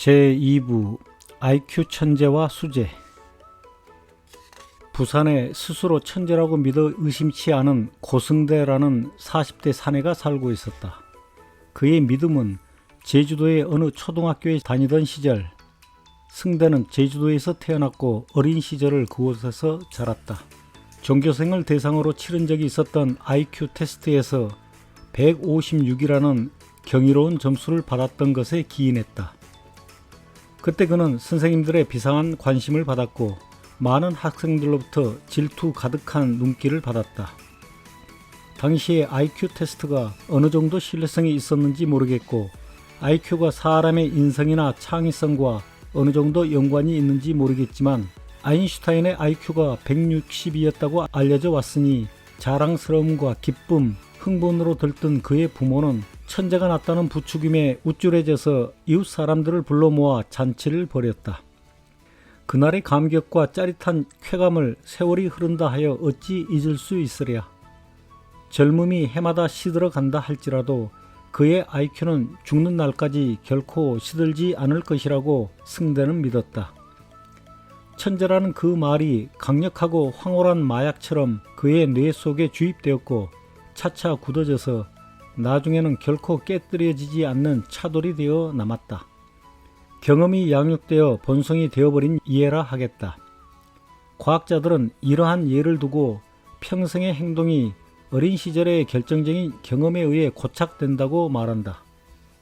제2부 IQ 천재와 수재. 부산에 스스로 천재라고 믿어 의심치 않은 고승대라는 40대 사내가 살고 있었다. 그의 믿음은 제주도의 어느 초등학교에 다니던 시절, 승대는 제주도에서 태어났고 어린 시절을 그곳에서 자랐다. 전교생을 대상으로 치른 적이 있었던 IQ 테스트에서 156이라는 경이로운 점수를 받았던 것에 기인했다. 그때 그는 선생님들의 비상한 관심을 받았고 많은 학생들로부터 질투 가득한 눈길을 받았다. 당시에 IQ 테스트가 어느 정도 신뢰성이 있었는지 모르겠고 IQ가 사람의 인성이나 창의성과 어느 정도 연관이 있는지 모르겠지만 아인슈타인의 IQ가 160이었다고 알려져 왔으니 자랑스러움과 기쁨, 흥분으로 들뜬 그의 부모는 천재가 났다는 부추김에 우쭐해져서 이웃 사람들을 불러 모아 잔치를 벌였다. 그날의 감격과 짜릿한 쾌감을 세월이 흐른다 하여 어찌 잊을 수 있으랴. 젊음이 해마다 시들어간다 할지라도 그의 IQ는 죽는 날까지 결코 시들지 않을 것이라고 승대는 믿었다. 천재라는 그 말이 강력하고 황홀한 마약처럼 그의 뇌 속에 주입되었고 차차 굳어져서 나중에는 결코 깨뜨려지지 않는 차돌이 되어 남았다. 경험이 양육되어 본성이 되어버린 이해라 하겠다. 과학자들은 이러한 예를 두고 평생의 행동이 어린 시절의 결정적인 경험에 의해 고착된다고 말한다.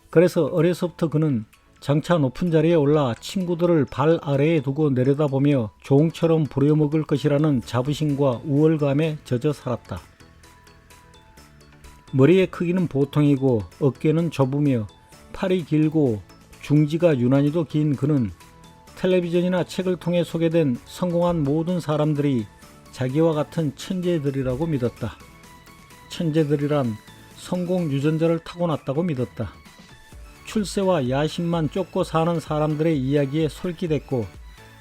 그래서 어려서부터 그는 장차 높은 자리에 올라 친구들을 발 아래에 두고 내려다보며 종처럼 부려먹을 것이라는 자부심과 우월감에 젖어 살았다. 머리의 크기는 보통이고 어깨는 좁으며 팔이 길고 중지가 유난히도 긴 그는 텔레비전이나 책을 통해 소개된 성공한 모든 사람들이 자기와 같은 천재들이라고 믿었다. 천재들이란 성공 유전자를 타고났다고 믿었다. 출세와 야심만 쫓고 사는 사람들의 이야기에 솔깃했고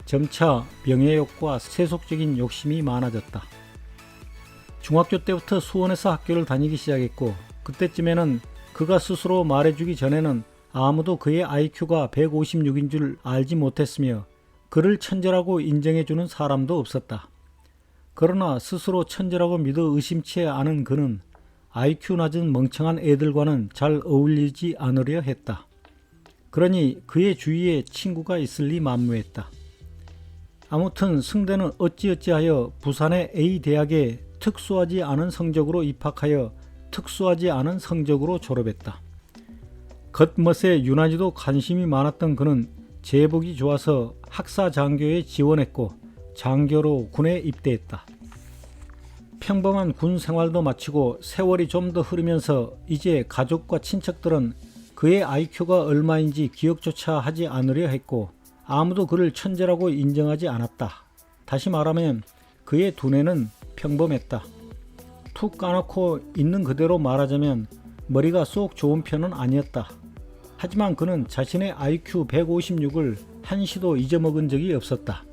점차 명예욕과 세속적인 욕심이 많아졌다. 중학교 때부터 수원에서 학교를 다니기 시작했고 그때쯤에는 그가 스스로 말해주기 전에는 아무도 그의 IQ가 156인 줄 알지 못했으며 그를 천재라고 인정해주는 사람도 없었다. 그러나 스스로 천재라고 믿어 의심치 않은 그는 IQ 낮은 멍청한 애들과는 잘 어울리지 않으려 했다. 그러니 그의 주위에 친구가 있을 리 만무했다. 아무튼 승대는 어찌어찌하여 부산의 A대학에 특수하지 않은 성적으로 입학하여 특수하지 않은 성적으로 졸업했다. 겉멋에 유난히도 관심이 많았던 그는 제복이 좋아서 학사장교에 지원했고 장교로 군에 입대했다. 평범한 군 생활도 마치고 세월이 좀 더 흐르면서 이제 가족과 친척들은 그의 IQ가 얼마인지 기억조차 하지 않으려 했고 아무도 그를 천재라고 인정하지 않았다. 다시 말하면 그의 두뇌는 평범했다. 툭 까놓고 있는 그대로 말하자면 머리가 쏙 좋은 편은 아니었다. 하지만 그는 자신의 IQ 156을 한시도 잊어먹은 적이 없었다.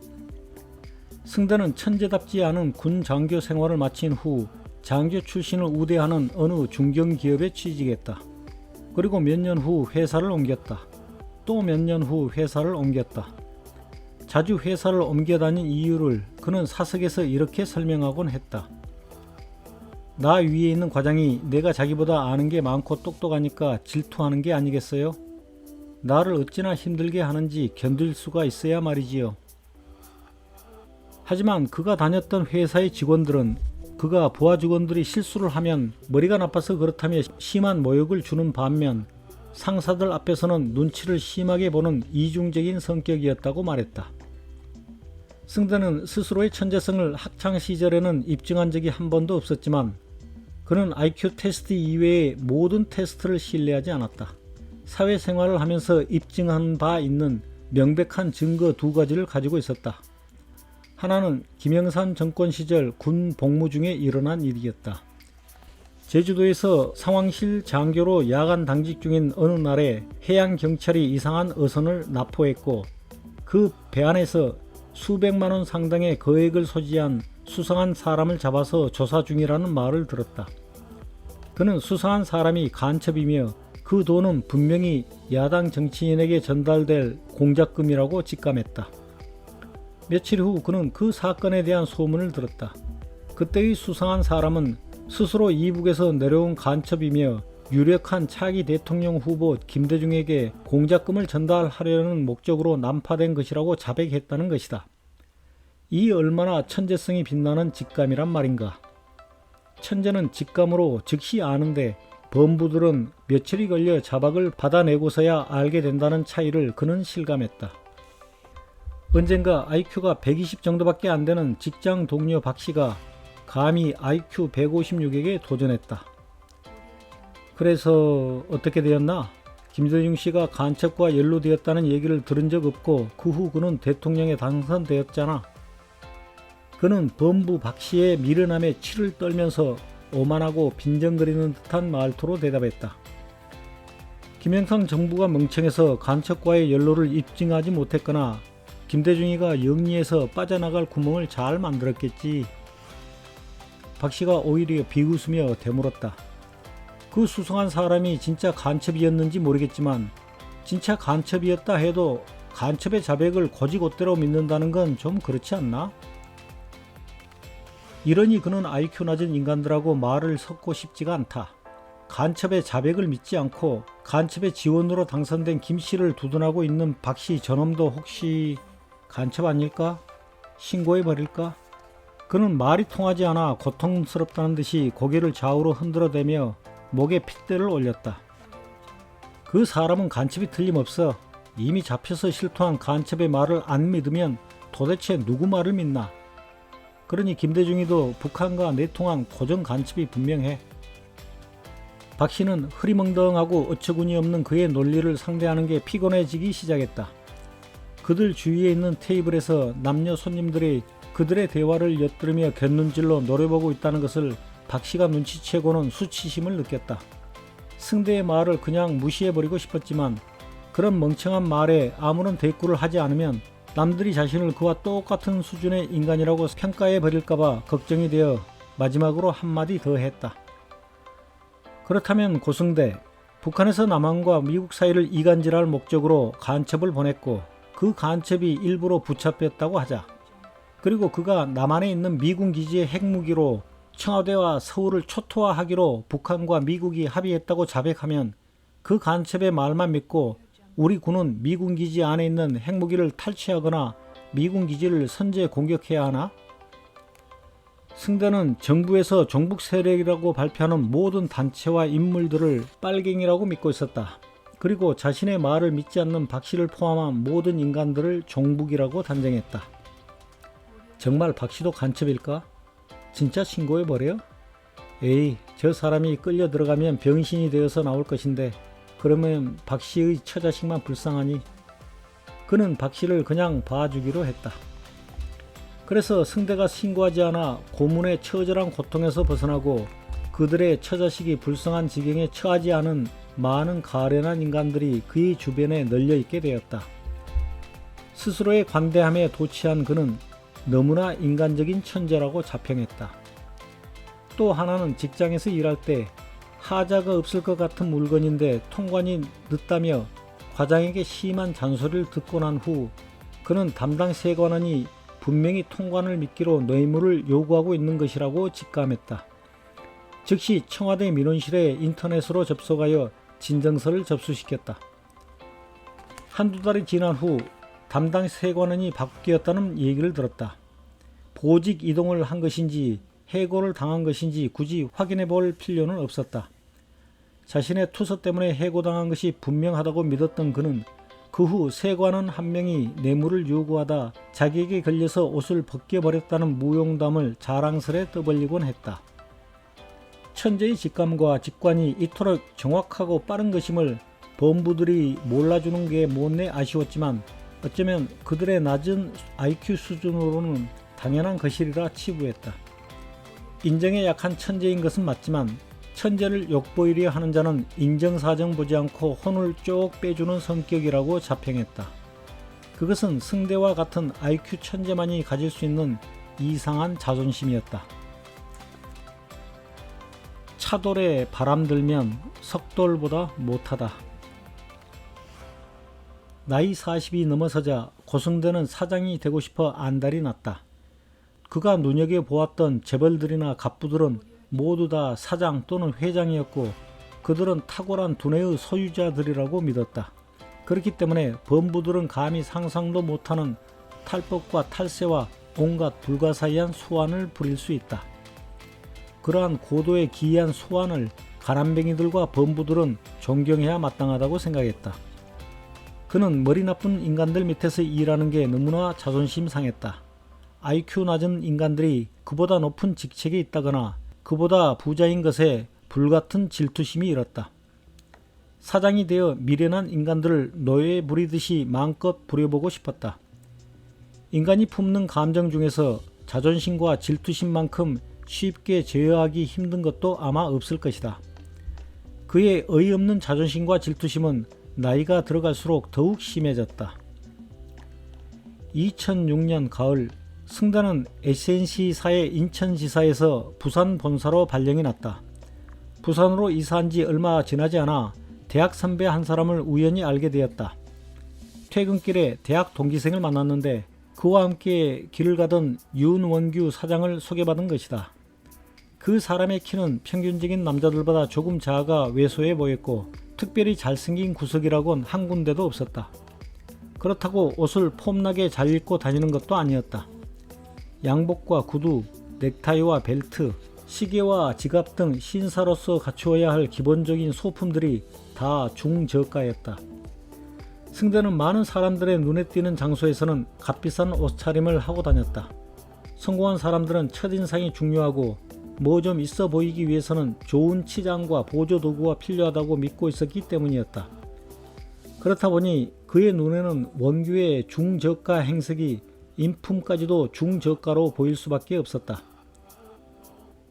승대는 천재답지 않은 군 장교 생활을 마친 후 장교 출신을 우대하는 어느 중견기업에 취직했다. 그리고 몇 년 후 회사를 옮겼다. 또 몇 년 후 회사를 옮겼다. 자주 회사를 옮겨 다닌 이유를 그는 사석에서 이렇게 설명하곤 했다. 나 위에 있는 과장이 내가 자기보다 아는 게 많고 똑똑하니까 질투하는 게 아니겠어요? 나를 어찌나 힘들게 하는지 견딜 수가 있어야 말이지요. 하지만 그가 다녔던 회사의 직원들은 그가 부하 직원들이 실수를 하면 머리가 나빠서 그렇다며 심한 모욕을 주는 반면 상사들 앞에서는 눈치를 심하게 보는 이중적인 성격이었다고 말했다. 승대는 스스로의 천재성을 학창시절에는 입증한 적이 한 번도 없었지만 그는 IQ 테스트 이외의 모든 테스트를 신뢰하지 않았다. 사회생활을 하면서 입증한 바 있는 명백한 증거 두 가지를 가지고 있었다. 하나는 김영삼 정권 시절 군 복무 중에 일어난 일이었다. 제주도에서 상황실 장교로 야간 당직 중인 어느 날에 해양경찰이 이상한 어선을 납포했고 그 배 안에서 수백만 원 상당의 거액을 소지한 수상한 사람을 잡아서 조사 중이라는 말을 들었다. 그는 수상한 사람이 간첩이며 그 돈은 분명히 야당 정치인에게 전달될 공작금이라고 직감했다. 며칠 후 그는 그 사건에 대한 소문을 들었다. 그때의 수상한 사람은 스스로 이북에서 내려온 간첩이며 유력한 차기 대통령 후보 김대중에게 공작금을 전달하려는 목적으로 난파된 것이라고 자백했다는 것이다. 이 얼마나 천재성이 빛나는 직감이란 말인가. 천재는 직감으로 즉시 아는데 범부들은 며칠이 걸려 자박을 받아내고서야 알게 된다는 차이를 그는 실감했다. 언젠가 IQ가 120 정도밖에 안 되는 직장 동료 박씨가 감히 IQ 156에게 도전했다. 그래서 어떻게 되었나? 김대중 씨가 간첩과 연루되었다는 얘기를 들은 적 없고 그 후 그는 대통령에 당선되었잖아. 그는 범부 박씨의 미련함에 치를 떨면서 오만하고 빈정거리는 듯한 말투로 대답했다. 김영삼 정부가 멍청해서 간첩과의 연루를 입증하지 못했거나 김대중이가 영리해서 빠져나갈 구멍을 잘 만들었겠지. 박씨가 오히려 비웃으며 되물었다. 그 수상한 사람이 진짜 간첩이었는지 모르겠지만 진짜 간첩이었다 해도 간첩의 자백을 곧이곧대로 믿는다는 건 좀 그렇지 않나? 이러니 그는 IQ 낮은 인간들하고 말을 섞고 싶지가 않다. 간첩의 자백을 믿지 않고 간첩의 지원으로 당선된 김씨를 두둔하고 있는 박씨 저놈도 혹시 간첩 아닐까? 신고해버릴까? 그는 말이 통하지 않아 고통스럽다는 듯이 고개를 좌우로 흔들어대며 목에 핏대를 올렸다. 그 사람은 간첩이 틀림없어. 이미 잡혀서 실토한 간첩의 말을 안 믿으면 도대체 누구 말을 믿나? 그러니 김대중이도 북한과 내통한 고정 간첩이 분명해. 박씨는 흐리멍덩하고 어처구니 없는 그의 논리를 상대하는 게 피곤해지기 시작했다. 그들 주위에 있는 테이블에서 남녀 손님들이 그들의 대화를 엿들으며 곁눈질로 노려보고 있다는 것을 박씨가 눈치채고는 수치심을 느꼈다. 승대의 말을 그냥 무시해버리고 싶었지만 그런 멍청한 말에 아무런 대꾸를 하지 않으면 남들이 자신을 그와 똑같은 수준의 인간이라고 평가해버릴까봐 걱정이 되어 마지막으로 한마디 더 했다. 그렇다면 고승대, 북한에서 남한과 미국 사이를 이간질할 목적으로 간첩을 보냈고 그 간첩이 일부러 붙잡혔다고 하자. 그리고 그가 남한에 있는 미군 기지의 핵무기로 청와대와 서울을 초토화하기로 북한과 미국이 합의했다고 자백하면 그 간첩의 말만 믿고 우리 군은 미군 기지 안에 있는 핵무기를 탈취하거나 미군 기지를 선제 공격해야 하나? 승대는 정부에서 종북 세력이라고 발표하는 모든 단체와 인물들을 빨갱이라고 믿고 있었다. 그리고 자신의 말을 믿지 않는 박씨를 포함한 모든 인간들을 종북이라고 단정했다. 정말 박씨도 간첩일까? 진짜 신고해버려? 에이, 저 사람이 끌려 들어가면 병신이 되어서 나올 것인데 그러면 박씨의 처자식만 불쌍하니? 그는 박씨를 그냥 봐주기로 했다. 그래서 승대가 신고하지 않아 고문의 처절한 고통에서 벗어나고 그들의 처자식이 불쌍한 지경에 처하지 않은 많은 가련한 인간들이 그의 주변에 널려있게 되었다. 스스로의 관대함에 도취한 그는 너무나 인간적인 천재라고 자평했다. 또 하나는 직장에서 일할 때 하자가 없을 것 같은 물건인데 통관이 늦다며 과장에게 심한 잔소리를 듣고 난 후 그는 담당 세관원이 분명히 통관을 미끼로 뇌물을 요구하고 있는 것이라고 직감했다. 즉시 청와대 민원실에 인터넷으로 접속하여 진정서를 접수시켰다. 한두 달이 지난 후 담당 세관원이 바뀌었다는 얘기를 들었다. 보직 이동을 한 것인지 해고를 당한 것인지 굳이 확인해 볼 필요는 없었다. 자신의 투서 때문에 해고당한 것이 분명하다고 믿었던 그는 그 후 세관원 한 명이 뇌물을 요구하다 자기에게 걸려서 옷을 벗겨버렸다는 무용담을 자랑스레 떠벌리곤 했다. 천재의 직감과 직관이 이토록 정확하고 빠른 것임을 범부들이 몰라주는 게 못내 아쉬웠지만 어쩌면 그들의 낮은 IQ 수준으로는 당연한 것이리라 치부했다. 인정에 약한 천재인 것은 맞지만 천재를 욕보이려 하는 자는 인정사정 보지 않고 혼을 쭉 빼주는 성격이라고 자평했다. 그것은 승대와 같은 IQ 천재만이 가질 수 있는 이상한 자존심이었다. 차돌에 바람 들면 석돌보다 못하다. 나이 40이 넘어서자 고승대는 사장이 되고 싶어 안달이 났다. 그가 눈여겨보았던 재벌들이나 갑부들은 모두 다 사장 또는 회장이었고 그들은 탁월한 두뇌의 소유자들이라고 믿었다. 그렇기 때문에 범부들은 감히 상상도 못하는 탈법과 탈세와 온갖 불가사의한 소환을 부릴 수 있다. 그러한 고도의 기이한 소환을 가난뱅이들과 범부들은 존경해야 마땅하다고 생각했다. 그는 머리 나쁜 인간들 밑에서 일하는 게 너무나 자존심 상했다. IQ 낮은 인간들이 그보다 높은 직책에 있다거나 그보다 부자인 것에 불같은 질투심이 일었다. 사장이 되어 미련한 인간들을 노예에 부리듯이 마음껏 부려보고 싶었다. 인간이 품는 감정 중에서 자존심과 질투심만큼 쉽게 제어하기 힘든 것도 아마 없을 것이다. 그의 어이없는 자존심과 질투심은 나이가 들어갈수록 더욱 심해졌다. 2006년 가을, 승대는 SNC사의 인천지사에서 부산 본사로 발령이 났다. 부산으로 이사한 지 얼마 지나지 않아 대학 선배 한 사람을 우연히 알게 되었다. 퇴근길에 대학 동기생을 만났는데 그와 함께 길을 가던 윤원규 사장을 소개받은 것이다. 그 사람의 키는 평균적인 남자들보다 조금 작아 왜소해 보였고 특별히 잘생긴 구석이라곤 한 군데도 없었다. 그렇다고 옷을 폼나게 잘 입고 다니는 것도 아니었다. 양복과 구두, 넥타이와 벨트, 시계와 지갑 등 신사로서 갖추어야 할 기본적인 소품들이 다 중저가였다. 승대는 많은 사람들의 눈에 띄는 장소에서는 값비싼 옷차림을 하고 다녔다. 성공한 사람들은 첫인상이 중요하고 뭐 좀 있어 보이기 위해서는 좋은 치장과 보조도구가 필요하다고 믿고 있었기 때문이었다. 그렇다 보니 그의 눈에는 원규의 중저가 행색이 인품까지도 중저가로 보일 수밖에 없었다.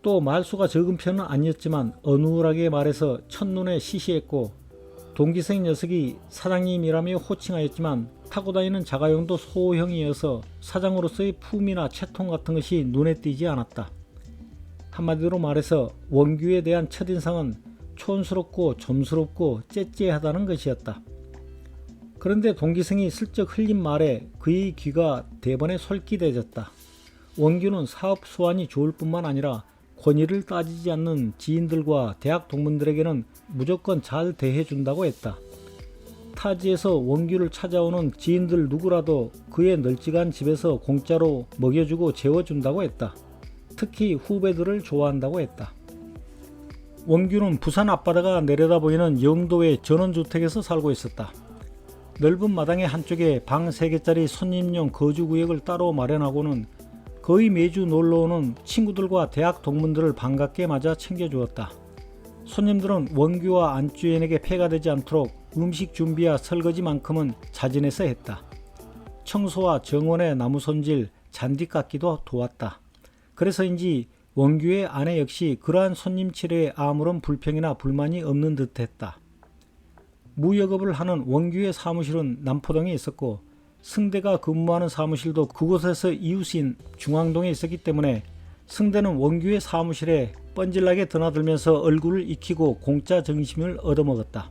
또 말수가 적은 편은 아니었지만 어눌하게 말해서 첫눈에 시시했고 동기생 녀석이 사장님이라며 호칭하였지만 타고 다니는 자가용도 소형이어서 사장으로서의 품이나 채통 같은 것이 눈에 띄지 않았다. 한마디로 말해서 원규에 대한 첫인상은 촌스럽고 점스럽고 째째하다는 것이었다. 그런데 동기생이 슬쩍 흘린 말에 그의 귀가 대번에 솔깃해졌다. 원규는 사업 수완이 좋을 뿐만 아니라 권위를 따지지 않는 지인들과 대학 동문들에게는 무조건 잘 대해준다고 했다. 타지에서 원규를 찾아오는 지인들 누구라도 그의 널찍한 집에서 공짜로 먹여주고 재워준다고 했다. 특히 후배들을 좋아한다고 했다. 원규는 부산 앞바다가 내려다 보이는 영도의 전원주택에서 살고 있었다. 넓은 마당의 한쪽에 방 3개짜리 손님용 거주구역을 따로 마련하고는 거의 매주 놀러오는 친구들과 대학 동문들을 반갑게 맞아 챙겨주었다. 손님들은 원규와 안주인에게 폐가 되지 않도록 음식 준비와 설거지만큼은 자진해서 했다. 청소와 정원의 나무 손질, 잔디 깎기도 도왔다. 그래서인지 원규의 아내 역시 그러한 손님 치료에 아무런 불평이나 불만이 없는 듯했다. 무역업을 하는 원규의 사무실은 남포동에 있었고 승대가 근무하는 사무실도 그곳에서 이웃인 중앙동에 있었기 때문에 승대는 원규의 사무실에 뻔질나게 드나들면서 얼굴을 익히고 공짜 점심을 얻어먹었다.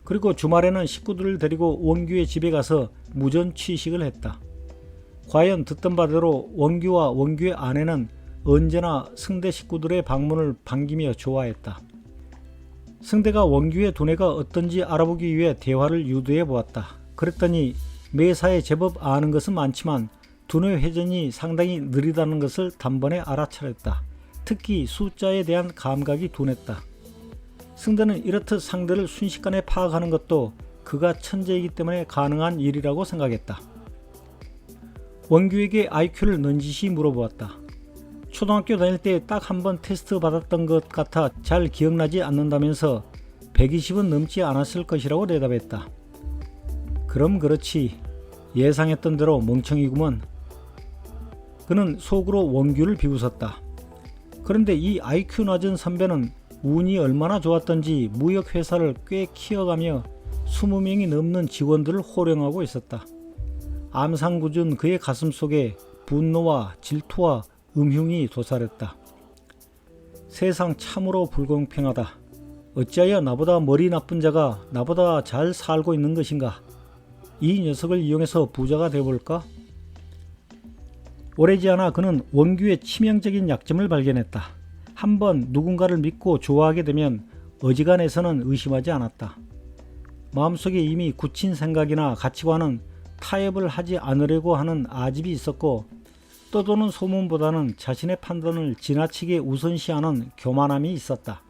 그리고 주말에는 식구들을 데리고 원규의 집에 가서 무전 취식을 했다. 과연 듣던 바대로 원규와 원규의 아내는 언제나 승대 식구들의 방문을 반기며 좋아했다. 승대가 원규의 두뇌가 어떤지 알아보기 위해 대화를 유도해 보았다. 그랬더니 매사에 제법 아는 것은 많지만 두뇌 회전이 상당히 느리다는 것을 단번에 알아차렸다. 특히 숫자에 대한 감각이 둔했다. 승대는 이렇듯 상대를 순식간에 파악하는 것도 그가 천재이기 때문에 가능한 일이라고 생각했다. 원규에게 IQ를 넌지시 물어보았다. 초등학교 다닐 때 딱 한 번 테스트 받았던 것 같아 잘 기억나지 않는다면서 120은 넘지 않았을 것이라고 대답했다. 그럼 그렇지. 예상했던 대로 멍청이구먼. 그는 속으로 원규를 비웃었다. 그런데 이 IQ 낮은 선배는 운이 얼마나 좋았던지 무역회사를 꽤 키워가며 20명이 넘는 직원들을 호령하고 있었다. 암상궂은 그의 가슴속에 분노와 질투와 음흉이 도사렸다. 세상 참으로 불공평하다. 어찌하여 나보다 머리 나쁜 자가 나보다 잘 살고 있는 것인가? 이 녀석을 이용해서 부자가 되어볼까? 오래지 않아 그는 원규의 치명적인 약점을 발견했다. 한번 누군가를 믿고 좋아하게 되면 어지간해서는 의심하지 않았다. 마음속에 이미 굳힌 생각이나 가치관은 타협을 하지 않으려고 하는 아집이 있었고, 떠도는 소문보다는 자신의 판단을 지나치게 우선시하는 교만함이 있었다.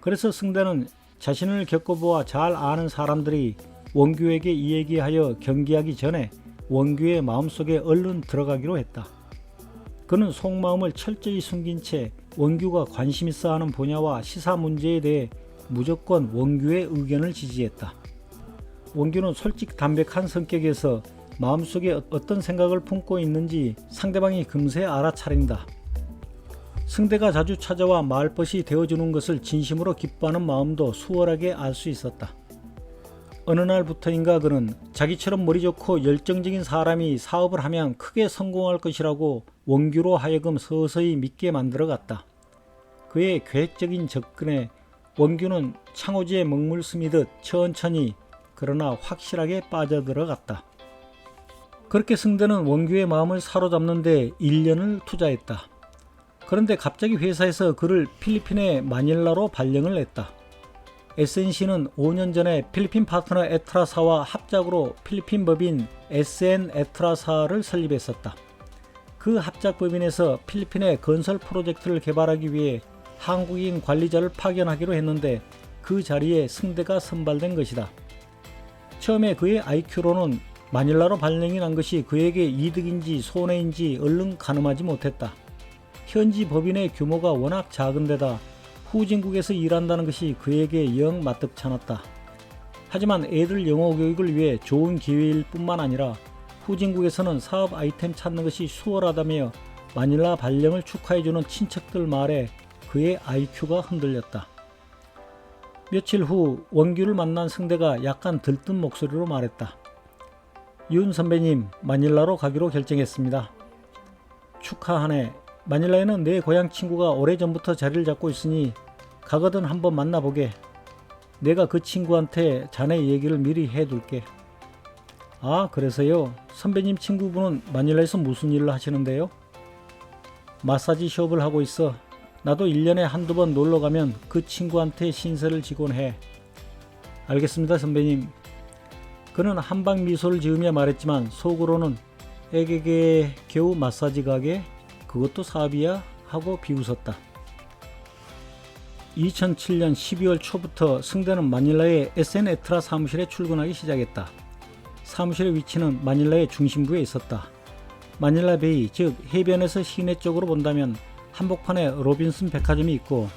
그래서 승대는 자신을 겪어보아 잘 아는 사람들이 원규에게 이야기하여 경기하기 전에 원규의 마음속에 얼른 들어가기로 했다. 그는 속마음을 철저히 숨긴 채 원규가 관심 있어 하는 분야와 시사 문제에 대해 무조건 원규의 의견을 지지했다. 원규는 솔직담백한 성격에서 마음속에 어떤 생각을 품고 있는지 상대방이 금세 알아차린다. 승대가 자주 찾아와 말벗이 되어주는 것을 진심으로 기뻐하는 마음도 수월하게 알 수 있었다. 어느 날부터인가 그는 자기처럼 머리 좋고 열정적인 사람이 사업을 하면 크게 성공할 것이라고 원규로 하여금 서서히 믿게 만들어갔다. 그의 계획적인 접근에 원규는 창호지에 먹물 스미듯 천천히 그러나 확실하게 빠져들어갔다. 그렇게 승대는 원규의 마음을 사로잡는 데 1년을 투자했다. 그런데 갑자기 회사에서 그를 필리핀의 마닐라로 발령을 냈다. SNC는 5년 전에 필리핀 파트너 에트라사와 합작으로 필리핀 법인 SN 에트라사를 설립했었다. 그 합작 법인에서 필리핀의 건설 프로젝트를 개발하기 위해 한국인 관리자를 파견하기로 했는데 그 자리에 승대가 선발된 것이다. 처음에 그의 IQ로는 마닐라로 발령이 난 것이 그에게 이득인지 손해인지 얼른 가늠하지 못했다. 현지 법인의 규모가 워낙 작은 데다 후진국에서 일한다는 것이 그에게 영 마뜩찮았다. 하지만 애들 영어 교육을 위해 좋은 기회일 뿐만 아니라 후진국에서는 사업 아이템 찾는 것이 수월하다며 마닐라 발령을 축하해주는 친척들 말에 그의 IQ가 흔들렸다. 며칠 후 원규를 만난 승대가 약간 들뜬 목소리로 말했다. 윤 선배님, 마닐라로 가기로 결정했습니다. 축하하네. 마닐라에는 내 고향 친구가 오래전부터 자리를 잡고 있으니 가거든 한번 만나보게. 내가 그 친구한테 자네 얘기를 미리 해둘게. 아, 그래서요? 선배님 친구분은 마닐라에서 무슨 일을 하시는데요? 마사지 숍을 하고 있어. 나도 1년에 한두 번 놀러가면 그 친구한테 신세를 지곤 해. 알겠습니다, 선배님. 그는 한방 미소를 지으며 말했지만 속으로는 에게게 겨우 마사지 가게? 그것도 사업이야? 하고 비웃었다. 2007년 12월 초부터 승대는 마닐라의 SN 에트라 사무실에 출근하기 시작했다. 사무실의 위치는 마닐라의 중심부에 있었다. 마닐라 베이, 즉 해변에서 시내 쪽으로 본다면 한복판에 로빈슨 백화점이 있고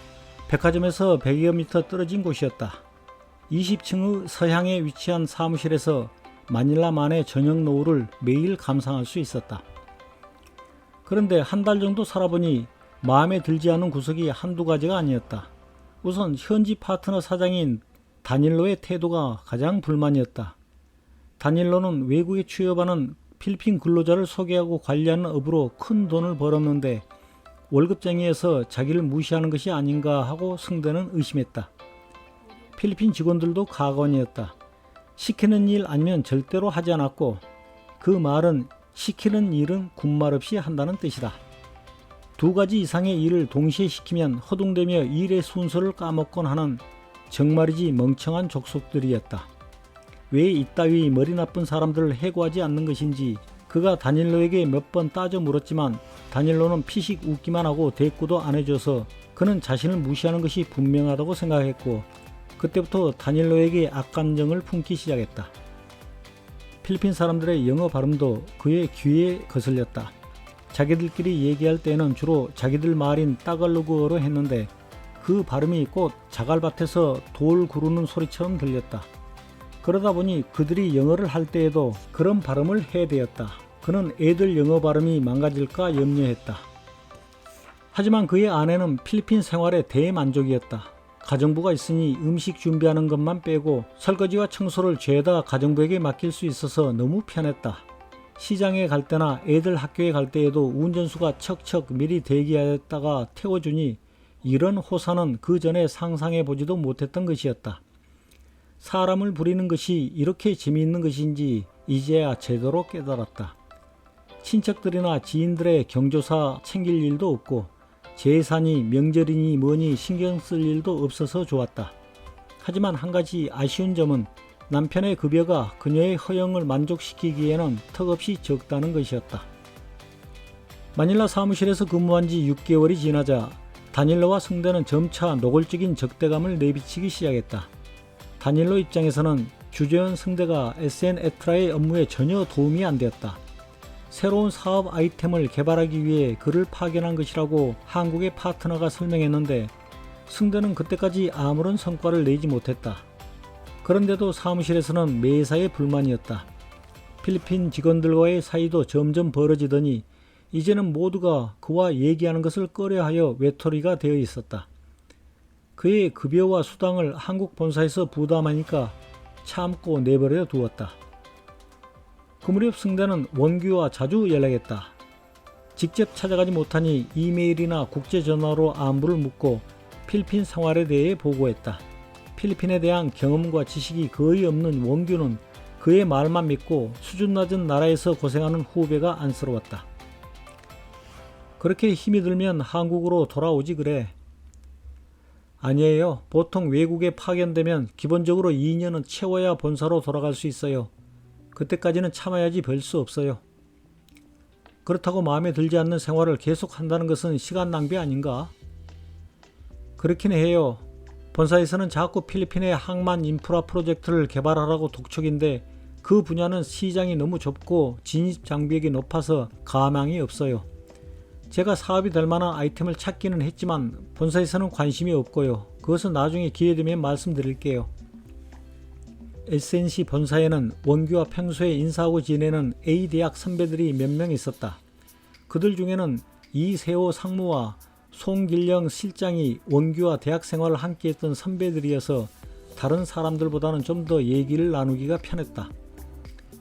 백화점에서 100여 미터 떨어진 곳이었다. 20층의 서향에 위치한 사무실에서 마닐라만의 저녁 노을을 매일 감상할 수 있었다. 그런데 한 달 정도 살아보니 마음에 들지 않은 구석이 한두 가지가 아니었다. 우선 현지 파트너 사장인 다닐로의 태도가 가장 불만이었다. 다닐로는 외국에 취업하는 필리핀 근로자를 소개하고 관리하는 업으로 큰 돈을 벌었는데 월급쟁이에서 자기를 무시하는 것이 아닌가 하고 승대는 의심했다. 필리핀 직원들도 가관이었다. 시키는 일 아니면 절대로 하지 않았고 그 말은 시키는 일은 군말 없이 한다는 뜻이다. 두 가지 이상의 일을 동시에 시키면 허둥대며 일의 순서를 까먹곤 하는 정말이지 멍청한 족속들이었다. 왜 이따위 머리 나쁜 사람들을 해고하지 않는 것인지 그가 다닐로에게 몇 번 따져 물었지만 다닐로는 피식 웃기만 하고 대꾸도 안 해줘서 그는 자신을 무시하는 것이 분명하다고 생각했고 그때부터 다닐로에게 악감정을 품기 시작했다. 필리핀 사람들의 영어 발음도 그의 귀에 거슬렸다. 자기들끼리 얘기할 때는 주로 자기들 말인 따갈로그어로 했는데 그 발음이 곧 자갈밭에서 돌 구르는 소리처럼 들렸다. 그러다 보니 그들이 영어를 할 때에도 그런 발음을 해대었다. 그는 애들 영어 발음이 망가질까 염려했다. 하지만 그의 아내는 필리핀 생활에 대만족이었다. 가정부가 있으니 음식 준비하는 것만 빼고 설거지와 청소를 죄다 가정부에게 맡길 수 있어서 너무 편했다. 시장에 갈 때나 애들 학교에 갈 때에도 운전수가 척척 미리 대기하였다가 태워주니 이런 호사는 그 전에 상상해보지도 못했던 것이었다. 사람을 부리는 것이 이렇게 재미있는 것인지 이제야 제대로 깨달았다. 친척들이나 지인들의 경조사 챙길 일도 없고 제사니 명절이니 뭐니 신경 쓸 일도 없어서 좋았다. 하지만 한 가지 아쉬운 점은 남편의 급여가 그녀의 허영을 만족시키기에는 턱없이 적다는 것이었다. 마닐라 사무실에서 근무한 지 6개월이 지나자 다닐로와 승대는 점차 노골적인 적대감을 내비치기 시작했다. 다닐로 입장에서는 주재원 승대가 SN 에트라의 업무에 전혀 도움이 안 되었다. 새로운 사업 아이템을 개발하기 위해 그를 파견한 것이라고 한국의 파트너가 설명했는데 승대는 그때까지 아무런 성과를 내지 못했다. 그런데도 사무실에서는 매사에 불만이었다. 필리핀 직원들과의 사이도 점점 벌어지더니 이제는 모두가 그와 얘기하는 것을 꺼려하여 외톨이가 되어 있었다. 그의 급여와 수당을 한국 본사에서 부담하니까 참고 내버려 두었다. 그 무렵 승대는 원규와 자주 연락했다. 직접 찾아가지 못하니 이메일이나 국제전화로 안부를 묻고 필리핀 생활에 대해 보고했다. 필리핀에 대한 경험과 지식이 거의 없는 원규는 그의 말만 믿고 수준 낮은 나라에서 고생하는 후배가 안쓰러웠다. 그렇게 힘이 들면 한국으로 돌아오지 그래. 아니에요. 보통 외국에 파견되면 기본적으로 2년은 채워야 본사로 돌아갈 수 있어요. 그때까지는 참아야지 별 수 없어요. 그렇다고 마음에 들지 않는 생활을 계속 한다는 것은 시간 낭비 아닌가? 그렇긴 해요. 본사에서는 자꾸 필리핀의 항만 인프라 프로젝트를 개발하라고 독촉인데 그 분야는 시장이 너무 좁고 진입 장벽이 높아서 가망이 없어요. 제가 사업이 될 만한 아이템을 찾기는 했지만 본사에서는 관심이 없고요. 그것은 나중에 기회되면 말씀드릴게요. SNC 본사에는 원규와 평소에 인사하고 지내는 A대학 선배들이 몇 명 있었다. 그들 중에는 이세호 상무와 송길령 실장이 원규와 대학 생활을 함께 했던 선배들이어서 다른 사람들보다는 좀 더 얘기를 나누기가 편했다.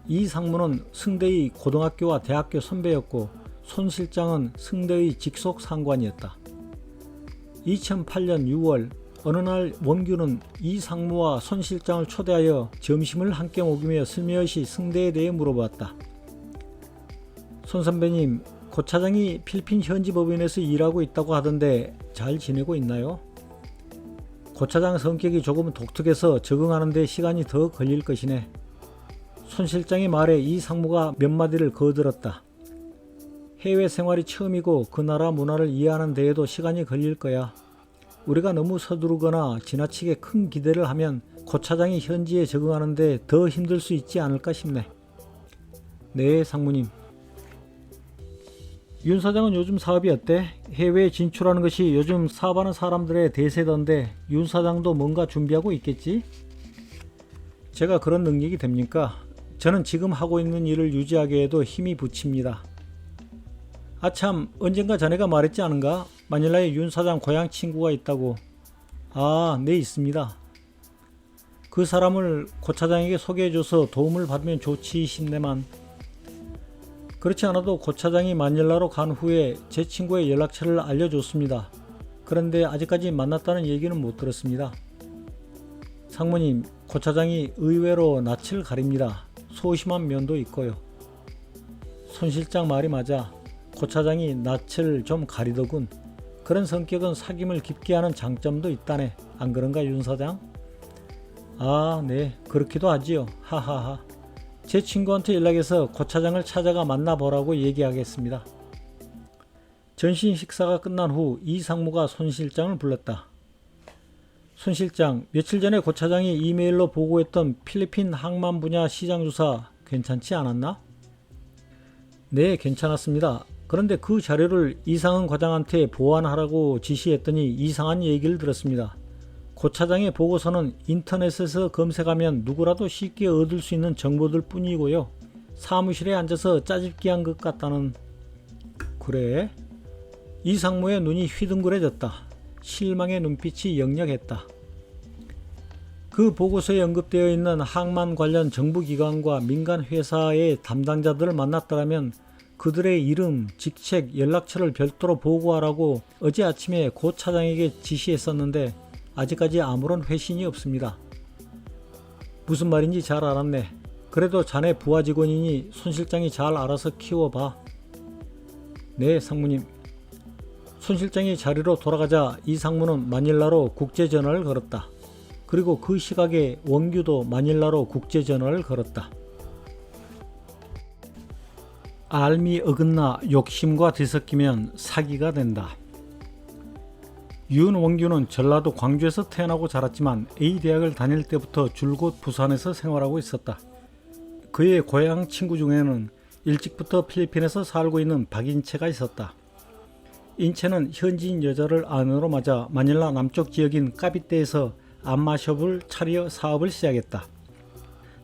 이 상무는 승대의 고등학교와 대학교 선배였고 손 실장은 승대의 직속 상관이었다. 2008년 6월 어느 날 원규는 이 상무와 손 실장을 초대하여 점심을 함께 먹으며 슬며시 승대에 대해 물어봤다. 손 선배님, 고 차장이 필리핀 현지 법인에서 일하고 있다고 하던데 잘 지내고 있나요? 고 차장 성격이 조금 독특해서 적응하는 데 시간이 더 걸릴 것이네. 손 실장의 말에 이 상무가 몇 마디를 거들었다. 해외 생활이 처음이고 그 나라 문화를 이해하는 데에도 시간이 걸릴 거야. 우리가 너무 서두르거나 지나치게 큰 기대를 하면 고 차장이 현지에 적응하는 데 더 힘들 수 있지 않을까 싶네. 네, 상무님. 윤 사장은 요즘 사업이 어때? 해외에 진출하는 것이 요즘 사업하는 사람들의 대세던데 윤 사장도 뭔가 준비하고 있겠지? 제가 그런 능력이 됩니까? 저는 지금 하고 있는 일을 유지하게 해도 힘이 붙입니다. 아참, 언젠가 자네가 말했지 않은가? 마닐라에 윤 사장 고향 친구가 있다고. 아, 네, 있습니다. 그 사람을 고 차장에게 소개해줘서 도움을 받으면 좋지 싶네만. 그렇지 않아도 고 차장이 마닐라로 간 후에 제 친구의 연락처를 알려줬습니다. 그런데 아직까지 만났다는 얘기는 못 들었습니다. 상무님, 고 차장이 의외로 낯을 가립니다. 소심한 면도 있고요. 손 실장 말이 맞아. 고 차장이 낯을 좀 가리더군. 그런 성격은 사귐을 깊게 하는 장점도 있다네. 안 그런가 윤 사장? 아, 네, 그렇기도 하지요. 하하하. 제 친구한테 연락해서 고 차장을 찾아가 만나보라고 얘기하겠습니다. 전신 식사가 끝난 후 이 상무가 손 실장을 불렀다. 손 실장, 며칠 전에 고 차장이 이메일로 보고했던 필리핀 항만 분야 시장 조사 괜찮지 않았나? 네, 괜찮았습니다. 그런데 그 자료를 이상은 과장한테 보완하라고 지시했더니 이상한 얘기를 들었습니다. 고 차장의 보고서는 인터넷에서 검색하면 누구라도 쉽게 얻을 수 있는 정보들 뿐이고요. 사무실에 앉아서 짜집기 한 것 같다는. 그래? 이 상무의 눈이 휘둥그레졌다. 실망의 눈빛이 역력했다. 그 보고서에 언급되어 있는 항만 관련 정부기관과 민간회사의 담당자들을 만났더라면 그들의 이름, 직책, 연락처를 별도로 보고하라고 어제 아침에 고 차장에게 지시했었는데 아직까지 아무런 회신이 없습니다. 무슨 말인지 잘 알았네. 그래도 자네 부하 직원이니 손 실장이 잘 알아서 키워봐. 네, 상무님. 손 실장이 자리로 돌아가자 이 상무는 마닐라로 국제전화를 걸었다. 그리고 그 시각에 원규도 마닐라로 국제전화를 걸었다. 알미 어긋나 욕심과 뒤섞이면 사기가 된다. 윤원규는 전라도 광주에서 태어나고 자랐지만 A대학을 다닐 때부터 줄곧 부산에서 생활하고 있었다. 그의 고향 친구 중에는 일찍부터 필리핀에서 살고 있는 박인채가 있었다. 인채는 현지인 여자를 아내로 맞아 마닐라 남쪽 지역인 까비떼에서 안마숍을 차려 사업을 시작했다.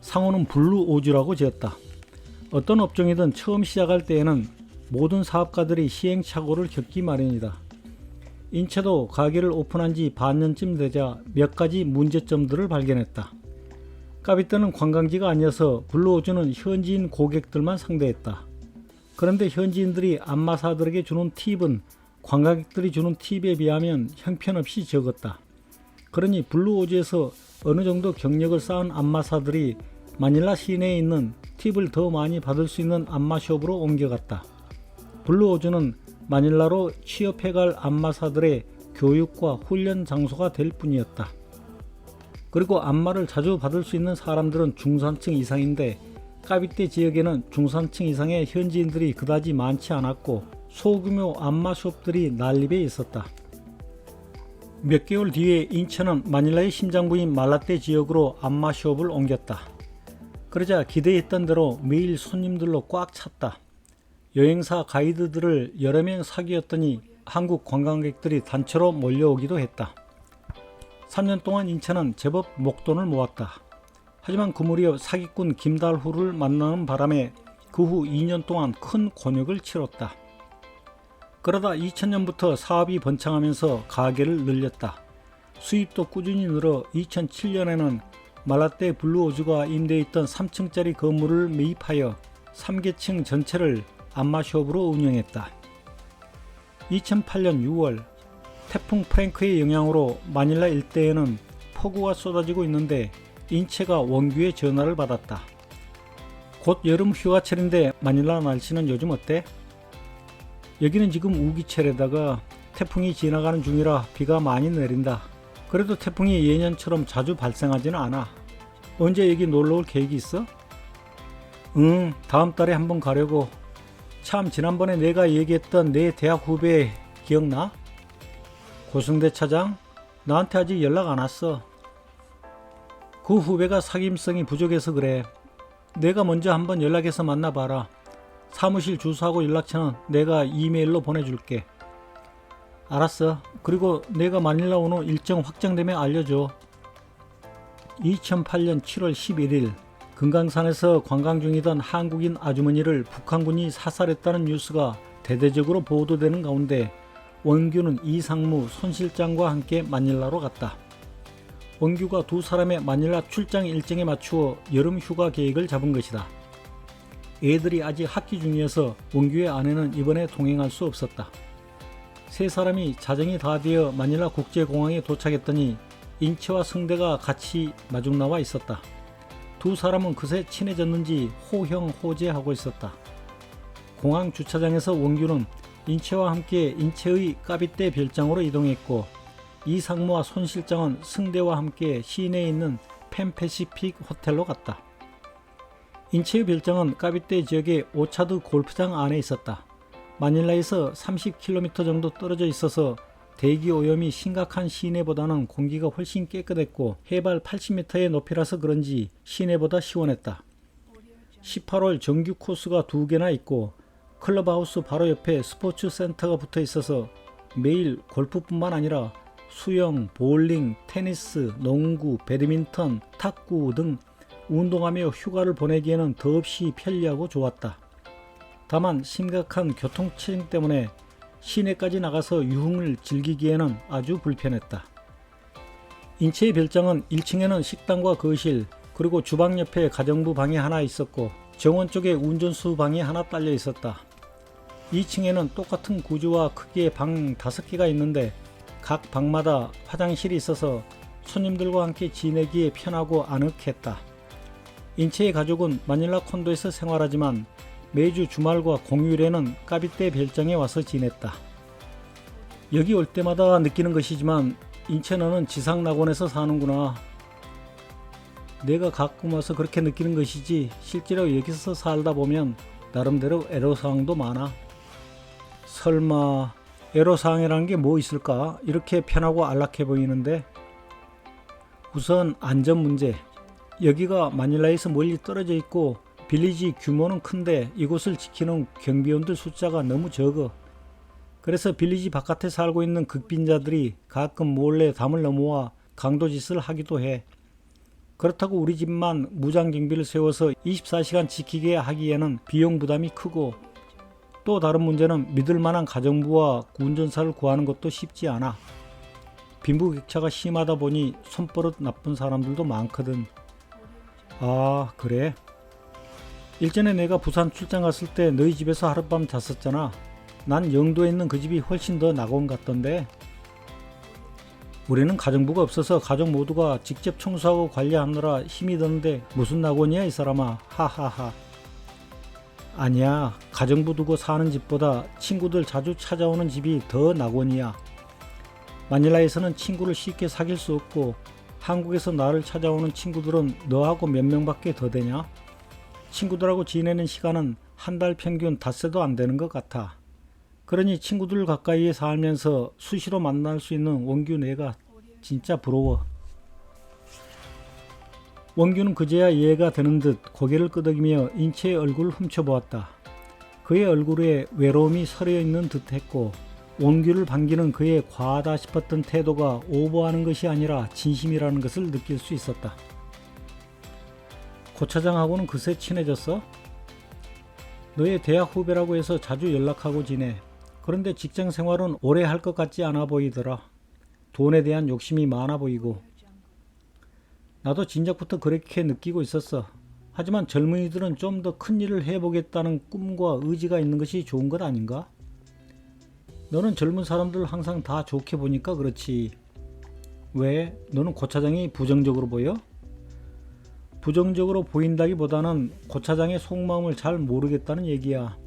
상호는 블루오즈라고 지었다. 어떤 업종이든 처음 시작할 때에는 모든 사업가들이 시행착오를 겪기 마련이다. 인채도 가게를 오픈한 지 반년쯤 되자 몇 가지 문제점들을 발견했다. 까비떼는 관광지가 아니어서 블루오즈는 현지인 고객들만 상대했다. 그런데 현지인들이 안마사들에게 주는 팁은 관광객들이 주는 팁에 비하면 형편없이 적었다. 그러니 블루오즈에서 어느 정도 경력을 쌓은 안마사들이 마닐라 시내에 있는 팁을 더 많이 받을 수 있는 안마숍으로 옮겨갔다. 블루오즈는 마닐라로 취업해갈 안마사들의 교육과 훈련 장소가 될 뿐이었다. 그리고 안마를 자주 받을 수 있는 사람들은 중산층 이상인데 까비떼 지역에는 중산층 이상의 현지인들이 그다지 많지 않았고 소규모 안마숍들이 난립해 있었다. 몇 개월 뒤에 인천은 마닐라의 심장부인 말라떼 지역으로 안마숍을 옮겼다. 그러자 기대했던 대로 매일 손님들로 꽉 찼다. 여행사 가이드들을 여러 명 사귀었더니 한국 관광객들이 단체로 몰려오기도 했다. 3년 동안 인천은 제법 목돈을 모았다. 하지만 그 무렵 사기꾼 김달후를 만나는 바람에 그 후 2년 동안 큰 곤욕을 치렀다. 그러다 2000년부터 사업이 번창하면서 가게를 늘렸다. 수입도 꾸준히 늘어 2007년에는 말라떼 블루오즈가 임대했던 3층짜리 건물을 매입하여 3계층 전체를 안마숍으로 운영했다. 2008년 6월 태풍 프랭크의 영향으로 마닐라 일대에는 폭우가 쏟아지고 있는데 인채가 원규의 전화를 받았다. 곧 여름 휴가철인데 마닐라 날씨는 요즘 어때? 여기는 지금 우기철에다가 태풍이 지나가는 중이라 비가 많이 내린다. 그래도 태풍이 예년처럼 자주 발생하지는 않아. 언제 여기 놀러올 계획이 있어? 응, 다음 달에 한번 가려고. 참 지난번에 내가 얘기했던 내 대학 후배 기억나? 고승대 차장? 나한테 아직 연락 안 왔어. 그 후배가 사귐성이 부족해서 그래. 내가 먼저 한번 연락해서 만나봐라. 사무실 주소하고 연락처는 내가 이메일로 보내줄게. 알았어. 그리고 내가 마닐라 오는 일정 확정되면 알려줘. 2008년 7월 11일 금강산에서 관광 중이던 한국인 아주머니를 북한군이 사살했다는 뉴스가 대대적으로 보도되는 가운데 원규는 이상무 손 실장과 함께 마닐라로 갔다. 원규가 두 사람의 마닐라 출장 일정에 맞추어 여름 휴가 계획을 잡은 것이다. 애들이 아직 학기 중이어서 원규의 아내는 이번에 동행할 수 없었다. 세 사람이 자정이 다 되어 마닐라 국제공항에 도착했더니 인채와 승대가 같이 마중 나와 있었다. 두 사람은 그새 친해졌는지 호형호재하고 있었다. 공항 주차장에서 원규는 인채와 함께 인채의 까비떼 별장으로 이동했고 이상무와 손 실장은 승대와 함께 시내에 있는 펜패시픽 호텔로 갔다. 인채의 별장은 까비떼 지역의 오차드 골프장 안에 있었다. 마닐라에서 30km 정도 떨어져 있어서 대기 오염이 심각한 시내보다는 공기가 훨씬 깨끗했고 해발 80m의 높이라서 그런지 시내보다 시원했다. 18홀 정규 코스가 2개나 있고 클럽하우스 바로 옆에 스포츠 센터가 붙어 있어서 매일 골프뿐만 아니라 수영, 볼링, 테니스, 농구, 배드민턴, 탁구 등 운동하며 휴가를 보내기에는 더없이 편리하고 좋았다. 다만 심각한 교통체증 때문에 시내까지 나가서 유흥을 즐기기에는 아주 불편했다. 인채의 별장은 1층에는 식당과 거실 그리고 주방 옆에 가정부 방이 하나 있었고 정원 쪽에 운전수 방이 하나 딸려 있었다. 2층에는 똑같은 구조와 크기의 방 5개가 있는데 각 방마다 화장실이 있어서 손님들과 함께 지내기에 편하고 아늑했다. 인체의 가족은 마닐라 콘도에서 생활하지만 매주 주말과 공휴일에는 까비떼 별장에 와서 지냈다. 여기 올 때마다 느끼는 것이지만 인체 너는 지상 낙원에서 사는구나. 내가 가끔 와서 그렇게 느끼는 것이지 실제로 여기서 살다 보면 나름대로 애로사항도 많아. 설마 애로사항이라는 게 뭐 있을까? 이렇게 편하고 안락해 보이는데. 우선 안전 문제. 여기가 마닐라에서 멀리 떨어져 있고 빌리지 규모는 큰데 이곳을 지키는 경비원들 숫자가 너무 적어. 그래서 빌리지 바깥에 살고 있는 극빈자들이 가끔 몰래 담을 넘어와 강도짓을 하기도 해. 그렇다고 우리 집만 무장경비를 세워서 24시간 지키게 하기에는 비용 부담이 크고, 또 다른 문제는 믿을 만한 가정부와 운전사를 구하는 것도 쉽지 않아. 빈부격차가 심하다 보니 손버릇 나쁜 사람들도 많거든. 아, 그래? 일전에 내가 부산 출장 갔을 때 너희 집에서 하룻밤 잤었잖아. 난 영도에 있는 그 집이 훨씬 더 낙원 같던데. 우리는 가정부가 없어서 가족 모두가 직접 청소하고 관리하느라 힘이 드는데 무슨 낙원이야 이 사람아. 하하하. 아니야, 가정부 두고 사는 집보다 친구들 자주 찾아오는 집이 더 낙원이야. 마닐라에서는 친구를 쉽게 사귈 수 없고 한국에서 나를 찾아오는 친구들은 너하고 몇 명밖에 더 되냐? 친구들하고 지내는 시간은 한 달 평균 닷새도 안 되는 것 같아. 그러니 친구들 가까이에 살면서 수시로 만날 수 있는 원규 내가 진짜 부러워. 원규는 그제야 이해가 되는 듯 고개를 끄덕이며 인체의 얼굴을 훔쳐보았다. 그의 얼굴에 외로움이 서려있는 듯했고 원규를 반기는 그의 과하다 싶었던 태도가 오버하는 것이 아니라 진심이라는 것을 느낄 수 있었다. 고 차장하고는 그새 친해졌어? 너의 대학 후배라고 해서 자주 연락하고 지내. 그런데 직장 생활은 오래 할 것 같지 않아 보이더라. 돈에 대한 욕심이 많아 보이고. 나도 진작부터 그렇게 느끼고 있었어. 하지만 젊은이들은 좀 더 큰 일을 해보겠다는 꿈과 의지가 있는 것이 좋은 것 아닌가? 너는 젊은 사람들 항상 다 좋게 보니까 그렇지. 왜? 너는 고 차장이 부정적으로 보여? 부정적으로 보인다기보다는 고 차장의 속마음을 잘 모르겠다는 얘기야.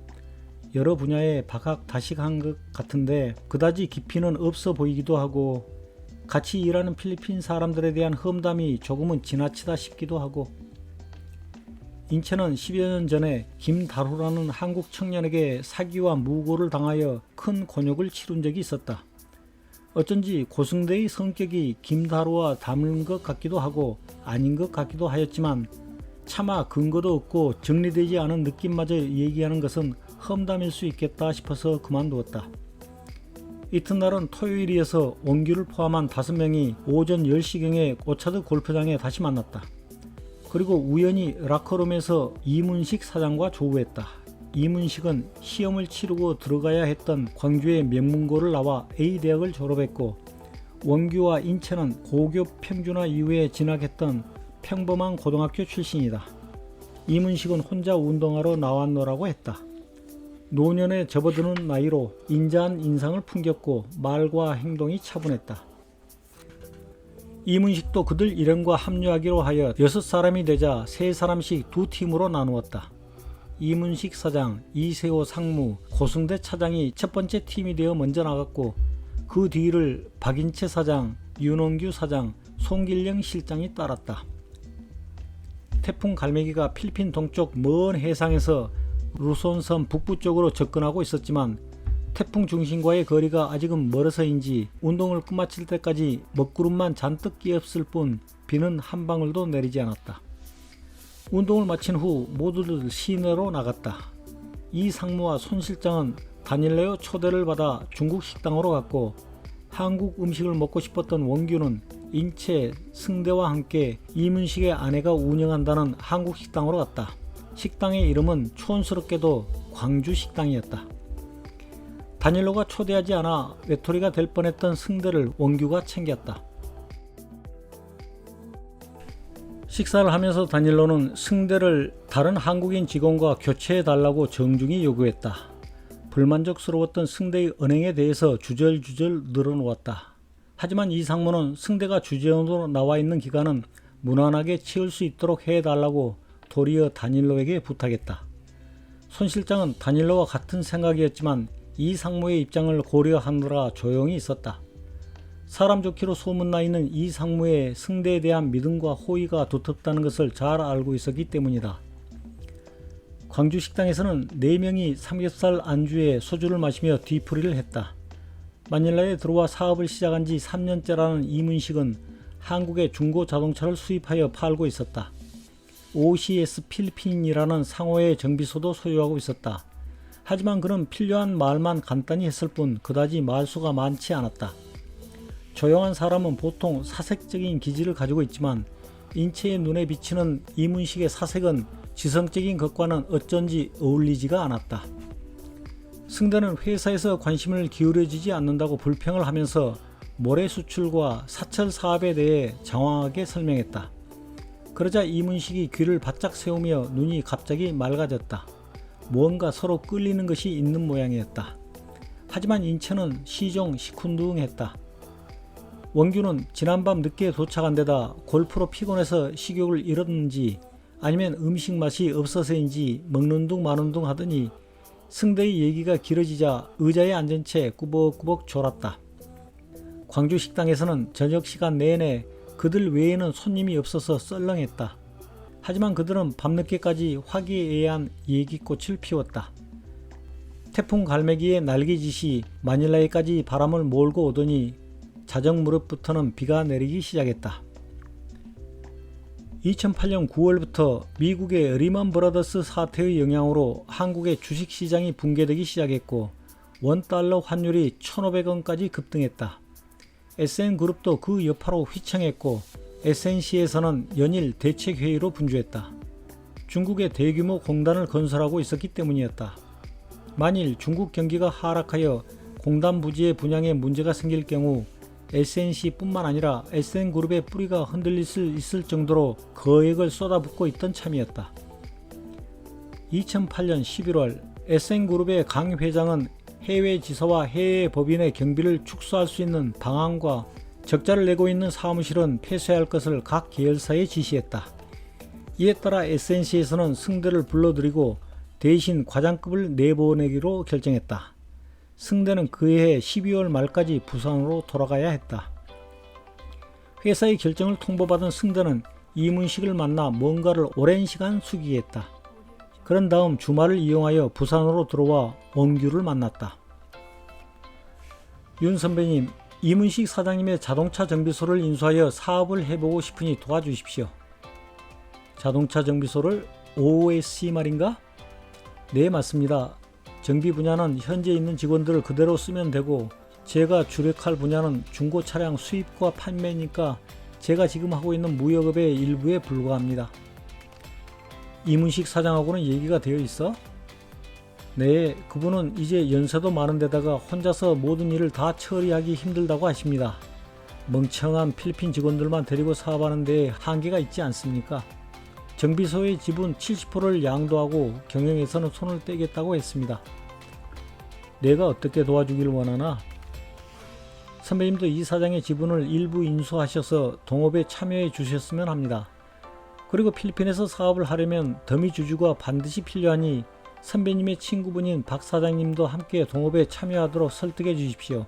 여러 분야에 박학다식한 것 같은데 그다지 깊이는 없어 보이기도 하고 같이 일하는 필리핀 사람들에 대한 험담이 조금은 지나치다 싶기도 하고. 인체는 10여 년 전에 김다루라는 한국 청년에게 사기와 무고를 당하여 큰 곤욕을 치룬 적이 있었다. 어쩐지 고승대의 성격이 김다루와 닮은 것 같기도 하고 아닌 것 같기도 하였지만 차마 근거도 없고 정리되지 않은 느낌마저 얘기하는 것은 험담일 수 있겠다 싶어서 그만두었다. 이튿날은 토요일이어서 원규를 포함한 5명이 오전 10시경에 오차드 골프장에 다시 만났다. 그리고 우연히 라커룸에서 이문식 사장과 조우했다. 이문식은 시험을 치르고 들어가야 했던 광주의 명문고를 나와 A대학을 졸업했고 원규와 인체는 고교 평준화 이후에 진학했던 평범한 고등학교 출신이다. 이문식은 혼자 운동하러 나왔노라고 했다. 노년에 접어드는 나이로 인자한 인상을 풍겼고 말과 행동이 차분했다. 이문식도 그들 일행과 합류하기로 하여 6사람이 되자 3사람씩 2팀으로 나누었다. 이문식 사장, 이세호 상무, 고승대 차장이 첫 번째 팀이 되어 먼저 나갔고 그 뒤를 박인채 사장, 윤원규 사장, 송길령 실장이 따랐다. 태풍 갈매기가 필리핀 동쪽 먼 해상에서 루손섬 북부 쪽으로 접근하고 있었지만 태풍 중심과의 거리가 아직은 멀어서인지 운동을 끝마칠 때까지 먹구름만 잔뜩 끼었을 뿐 비는 한 방울도 내리지 않았다. 운동을 마친 후 모두들 시내로 나갔다. 이 상무와 손 실장은 다닐레오 초대를 받아 중국 식당으로 갔고 한국 음식을 먹고 싶었던 원규는 인체, 승대와 함께 이문식의 아내가 운영한다는 한국 식당으로 갔다. 식당의 이름은 촌스럽게도 광주 식당이었다. 다닐로가 초대하지 않아 외톨이가 될 뻔했던 승대를 원규가 챙겼다. 식사를 하면서 다닐로는 승대를 다른 한국인 직원과 교체해달라고 정중히 요구했다. 불만족스러웠던 승대의 언행에 대해서 주절주절 늘어놓았다. 하지만 이 상무는 승대가 주재원으로 나와 있는 기간은 무난하게 치울 수 있도록 해달라고 도리어 다닐로에게 부탁했다. 손 실장은 다닐로와 같은 생각이었지만 이 상무의 입장을 고려하느라 조용히 있었다. 사람 좋기로 소문나 있는 이 상무의 승대에 대한 믿음과 호의가 두텁다는 것을 잘 알고 있었기 때문이다. 광주 식당에서는 4명이 삼겹살 안주에 소주를 마시며 뒤풀이를 했다. 마닐라에 들어와 사업을 시작한 지 3년째라는 이문식은 한국에 중고 자동차를 수입하여 팔고 있었다. OCS 필리핀이라는 상호의 정비소도 소유하고 있었다. 하지만 그는 필요한 말만 간단히 했을 뿐 그다지 말수가 많지 않았다. 조용한 사람은 보통 사색적인 기질을 가지고 있지만 인체의 눈에 비치는 이문식의 사색은 지성적인 것과는 어쩐지 어울리지가 않았다. 승대는 회사에서 관심을 기울여지지 않는다고 불평을 하면서 모래 수출과 사철 사업에 대해 장황하게 설명했다. 그러자 이문식이 귀를 바짝 세우며 눈이 갑자기 맑아졌다. 무언가 서로 끌리는 것이 있는 모양이었다. 하지만 인체는 시종시큰둥했다. 원규는 지난밤 늦게 도착한 데다 골프로 피곤해서 식욕을 잃었는지 아니면 음식 맛이 없어서인지 먹는 둥 마는 둥 하더니 승대의 얘기가 길어지자 의자에 앉은 채 꾸벅꾸벅 졸았다. 광주 식당에서는 저녁 시간 내내 그들 외에는 손님이 없어서 썰렁했다. 하지만 그들은 밤늦게까지 화기애애한 얘기꽃을 피웠다. 태풍 갈매기의 날개짓이 마닐라에까지 바람을 몰고 오더니 자정 무렵부터는 비가 내리기 시작했다. 2008년 9월부터 미국의 리먼 브라더스 사태의 영향으로 한국의 주식시장이 붕괴되기 시작했고 $1 환율이 1,500원까지 급등했다. SN그룹도 그 여파로 휘청했고 SNC에서는 연일 대책회의로 분주했다. 중국의 대규모 공단을 건설하고 있었기 때문이었다. 만일 중국 경기가 하락하여 공단 부지의 분양에 문제가 생길 경우 SNC뿐만 아니라 SN그룹의 뿌리가 흔들릴 수 있을 정도로 거액을 쏟아붓고 있던 참이었다. 2008년 11월 SN그룹의 강 회장은 해외 지사와 해외 법인의 경비를 축소할 수 있는 방안과 적자를 내고 있는 사무실은 폐쇄할 것을 각 계열사에 지시했다. 이에 따라 SNC에서는 승대를 불러들이고 대신 과장급을 내보내기로 결정했다. 승대는 그해 12월 말까지 부산으로 돌아가야 했다. 회사의 결정을 통보받은 승대는 이문식을 만나 뭔가를 오랜 시간 숙의했다. 그런 다음 주말을 이용하여 부산으로 들어와 원규를 만났다. 윤 선배님, 이문식 사장님의 자동차 정비소를 인수하여 사업을 해보고 싶으니 도와주십시오. 자동차 정비소를 OSC 말인가? 네, 맞습니다. 정비 분야는 현재 있는 직원들을 그대로 쓰면 되고 제가 주력할 분야는 중고 차량 수입과 판매니까 제가 지금 하고 있는 무역업의 일부에 불과합니다. 이문식 사장하고는 얘기가 되어 있어? 네, 그분은 이제 연세도 많은데다가 혼자서 모든 일을 다 처리하기 힘들다고 하십니다. 멍청한 필리핀 직원들만 데리고 사업하는 데 한계가 있지 않습니까? 정비소의 지분 70%를 양도하고 경영에서는 손을 떼겠다고 했습니다. 내가 어떻게 도와주길 원하나? 선배님도 이 사장의 지분을 일부 인수하셔서 동업에 참여해 주셨으면 합니다. 그리고 필리핀에서 사업을 하려면 더미주주가 반드시 필요하니 선배님의 친구분인 박 사장님도 함께 동업에 참여하도록 설득해 주십시오.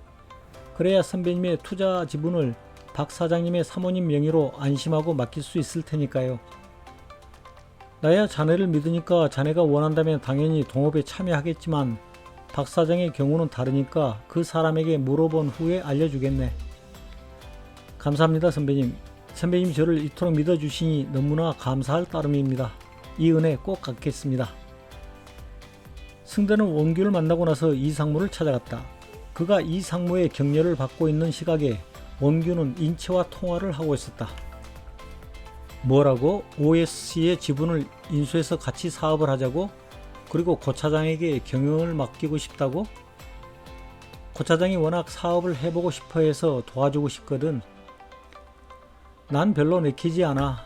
그래야 선배님의 투자 지분을 박 사장님의 사모님 명의로 안심하고 맡길 수 있을 테니까요. 나야 자네를 믿으니까 자네가 원한다면 당연히 동업에 참여하겠지만 박 사장의 경우는 다르니까 그 사람에게 물어본 후에 알려주겠네. 감사합니다 선배님. 선배님이 저를 이토록 믿어주시니 너무나 감사할 따름입니다. 이 은혜 꼭 갚겠습니다. 승대는 원규를 만나고 나서 이상무를 찾아갔다. 그가 이상무의 격려를 받고 있는 시각에 원규는 인체와 통화를 하고 있었다. 뭐라고? OSC의 지분을 인수해서 같이 사업을 하자고? 그리고 고 차장에게 경영을 맡기고 싶다고? 고 차장이 워낙 사업을 해보고 싶어 해서 도와주고 싶거든. 난 별로 내키지 않아.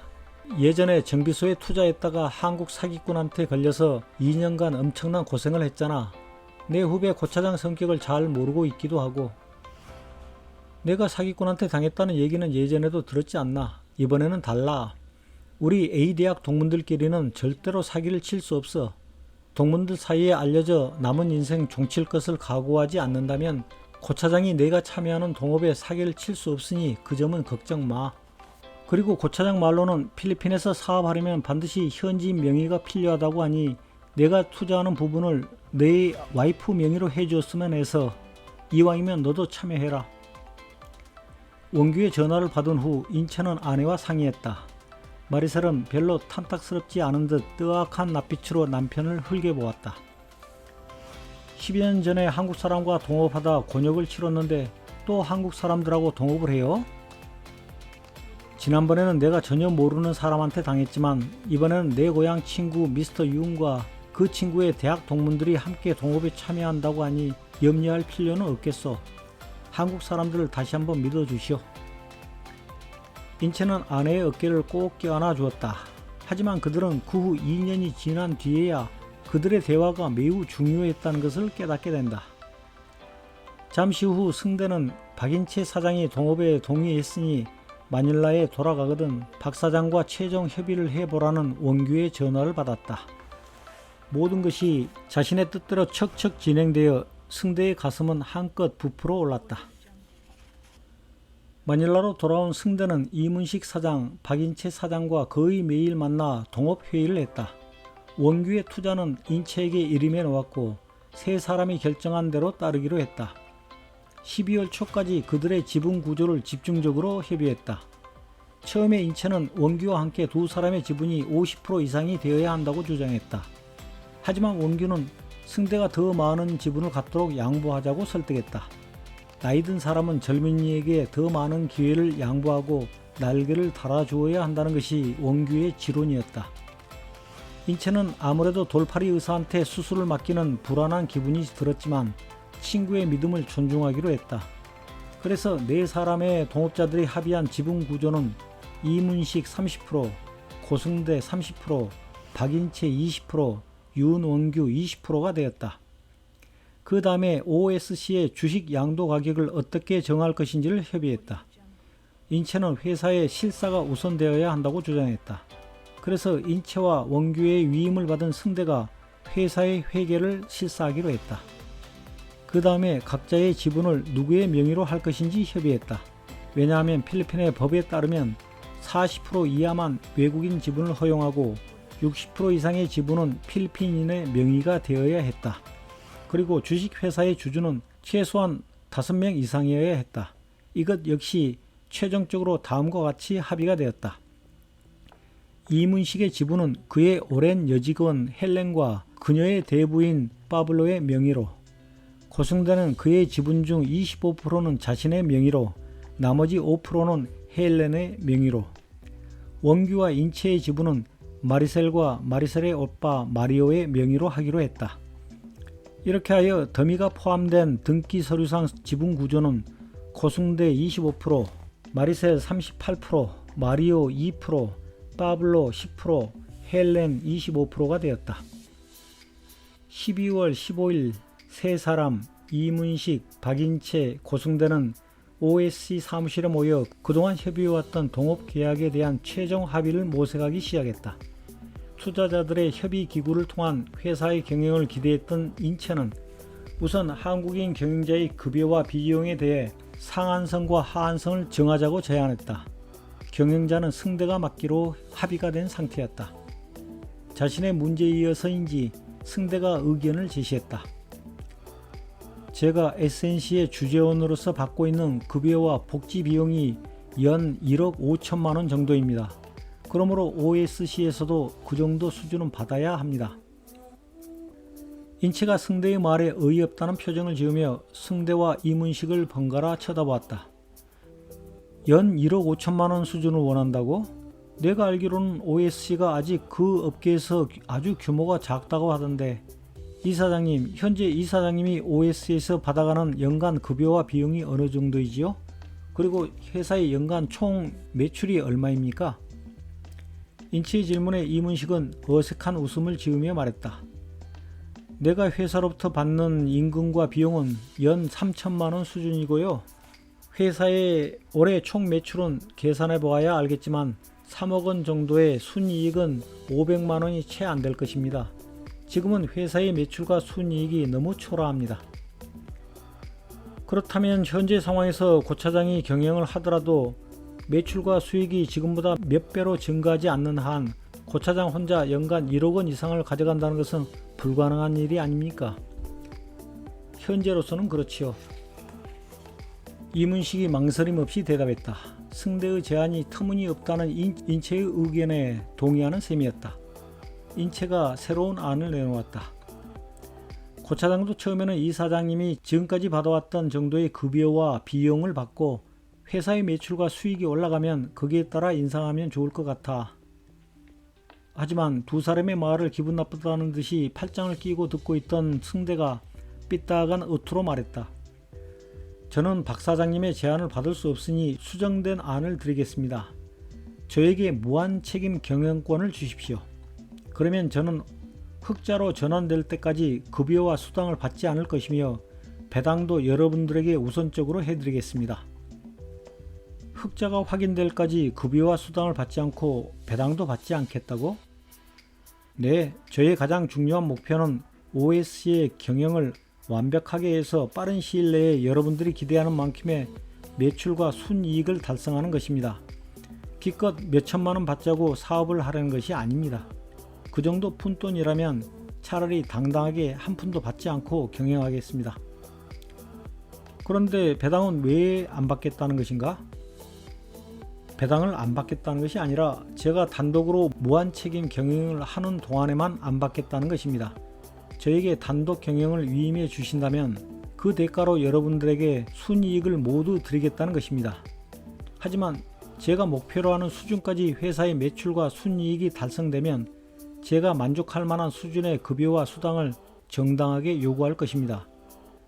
예전에 정비소에 투자했다가 한국 사기꾼한테 걸려서 2년간 엄청난 고생을 했잖아. 내 후배 고차장 성격을 잘 모르고 있기도 하고. 내가 사기꾼한테 당했다는 얘기는 예전에도 들었지 않나? 이번에는 달라. 우리 A대학 동문들끼리는 절대로 사기를 칠 수 없어. 동문들 사이에 알려져 남은 인생 종칠 것을 각오하지 않는다면 고차장이 내가 참여하는 동업에 사기를 칠 수 없으니 그 점은 걱정 마. 그리고 고차장 말로는 필리핀에서 사업하려면 반드시 현지 명의가 필요하다고 하니 내가 투자하는 부분을 내 와이프 명의로 해주었으면 해서 이왕이면 너도 참여해라. 원규의 전화를 받은 후 인채는 아내와 상의했다. 마리셀은 별로 탐탁스럽지 않은 듯 뜨악한 낯빛으로 남편을 흘겨보았다. 10여 년 전에 한국 사람과 동업하다 곤욕을 치렀는데 또 한국 사람들하고 동업을 해요? 지난번에는 내가 전혀 모르는 사람한테 당했지만 이번에는 내 고향 친구 미스터 윤과 그 친구의 대학 동문들이 함께 동업에 참여한다고 하니 염려할 필요는 없겠소. 한국 사람들을 다시 한번 믿어주시오. 인채는 아내의 어깨를 꼭 껴안아 주었다. 하지만 그들은 그 후 2년이 지난 뒤에야 그들의 대화가 매우 중요했다는 것을 깨닫게 된다. 잠시 후 승대는 박인채 사장이 동업에 동의했으니 마닐라에 돌아가거든 박 사장과 최종 협의를 해보라는 원규의 전화를 받았다. 모든 것이 자신의 뜻대로 척척 진행되어 승대의 가슴은 한껏 부풀어 올랐다. 마닐라로 돌아온 승대는 이문식 사장, 박인채 사장과 거의 매일 만나 동업회의를 했다. 원규의 투자는 인채에게 이름해 놓았고 세 사람이 결정한 대로 따르기로 했다. 12월 초까지 그들의 지분 구조를 집중적으로 협의했다. 처음에 인채는 원규와 함께 두 사람의 지분이 50% 이상이 되어야 한다고 주장했다. 하지만 원규는 승대가 더 많은 지분을 갖도록 양보하자고 설득했다. 나이든 사람은 젊은이에게 더 많은 기회를 양보하고 날개를 달아주어야 한다는 것이 원규의 지론이었다. 인채는 아무래도 돌팔이 의사한테 수술을 맡기는 불안한 기분이 들었지만 친구의 믿음을 존중하기로 했다. 그래서 네 사람의 동업자들이 합의한 지분 구조는 이문식 30%, 고승대 30%, 박인채 20%, 윤원규 20%가 되었다. 그 다음에 OSC의 주식 양도 가격을 어떻게 정할 것인지를 협의했다. 인채는 회사의 실사가 우선되어야 한다고 주장했다. 그래서 인채와 원규의 위임을 받은 승대가 회사의 회계를 실사하기로 했다. 그 다음에 각자의 지분을 누구의 명의로 할 것인지 협의했다. 왜냐하면 필리핀의 법에 따르면 40% 이하만 외국인 지분을 허용하고 60% 이상의 지분은 필리핀인의 명의가 되어야 했다. 그리고 주식회사의 주주는 최소한 5명 이상이어야 했다. 이것 역시 최종적으로 다음과 같이 합의가 되었다. 이문식의 지분은 그의 오랜 여직원 헬렌과 그녀의 대부인 파블로의 명의로, 고승대는 그의 지분 중 25%는 자신의 명의로, 나머지 5%는 헬렌의 명의로, 원규와 인채의 지분은 마리셀과 마리셀의 오빠 마리오의 명의로 하기로 했다. 이렇게 하여 더미가 포함된 등기 서류상 지분 구조는 고승대 25%, 마리셀 38%, 마리오 2%, 파블로 10%, 헬렌 25%가 되었다. 12월 15일 세 사람 이문식, 박인채, 고승대는 OSC 사무실에 모여 그동안 협의해왔던 동업계약에 대한 최종 합의를 모색하기 시작했다. 투자자들의 협의기구를 통한 회사의 경영을 기대했던 인채는 우선 한국인 경영자의 급여와 비용에 대해 상한선과 하한선을 정하자고 제안했다. 경영자는 승대가 맡기로 합의가 된 상태였다. 자신의 문제에 이어서인지 승대가 의견을 제시했다. 제가 SNC의 주재원으로서 받고 있는 급여와 복지 비용이 연 1억 5천만 원 정도입니다. 그러므로 OSC에서도 그 정도 수준은 받아야 합니다. 인채가 승대의 말에 어이없다는 표정을 지으며 승대와 이문식을 번갈아 쳐다보았다. 연 1억 5천만 원 수준을 원한다고? 내가 알기로는 OSC가 아직 그 업계에서 아주 규모가 작다고 하던데, 이사장님, 현재 이사장님이 OSC에서 받아가는 연간 급여와 비용이 어느 정도이지요? 그리고 회사의 연간 총 매출이 얼마입니까? 인채의 질문에 이문식은 어색한 웃음을 지으며 말했다. 내가 회사로부터 받는 임금과 비용은 연 3천만 원 수준이고요. 회사의 올해 총 매출은 계산해 보아야 알겠지만 3억 원 정도의 순이익은 500만 원이 채 안 될 것입니다. 지금은 회사의 매출과 순이익이 너무 초라합니다. 그렇다면 현재 상황에서 고 차장이 경영을 하더라도 매출과 수익이 지금보다 몇 배로 증가하지 않는 한 고 차장 혼자 연간 1억 원 이상을 가져간다는 것은 불가능한 일이 아닙니까? 현재로서는 그렇지요. 이문식이 망설임 없이 대답했다. 승대의 제안이 터무니없다는 인체의 의견에 동의하는 셈이었다. 인체가 새로운 안을 내놓았다. 고 차장도 처음에는 이 사장님이 지금까지 받아왔던 정도의 급여와 비용을 받고 회사의 매출과 수익이 올라가면 거기에 따라 인상하면 좋을 것 같아. 하지만 두 사람의 말을 기분 나쁘다는 듯이 팔짱을 끼고 듣고 있던 승대가 삐딱한 어투로 말했다. 저는 박 사장님의 제안을 받을 수 없으니 수정된 안을 드리겠습니다. 저에게 무한 책임 경영권을 주십시오. 그러면 저는 흑자로 전환될 때까지 급여와 수당을 받지 않을 것이며 배당도 여러분들에게 우선적으로 해드리겠습니다. 흑자가 확인될까지 급여와 수당을 받지 않고 배당도 받지 않겠다고? 네, 저의 가장 중요한 목표는 OS의 경영을 완벽하게 해서 빠른 시일 내에 여러분들이 기대하는 만큼의 매출과 순이익을 달성하는 것입니다. 기껏 몇천만 원 받자고 사업을 하려는 것이 아닙니다. 그 정도 푼돈이라면 차라리 당당하게 한 푼도 받지 않고 경영하겠습니다. 그런데 배당은 왜 안 받겠다는 것인가? 배당을 안 받겠다는 것이 아니라 제가 단독으로 무한 책임 경영을 하는 동안에만 안 받겠다는 것입니다. 저에게 단독 경영을 위임해 주신다면 그 대가로 여러분들에게 순이익을 모두 드리겠다는 것입니다. 하지만 제가 목표로 하는 수준까지 회사의 매출과 순이익이 달성되면 제가 만족할 만한 수준의 급여와 수당을 정당하게 요구할 것입니다.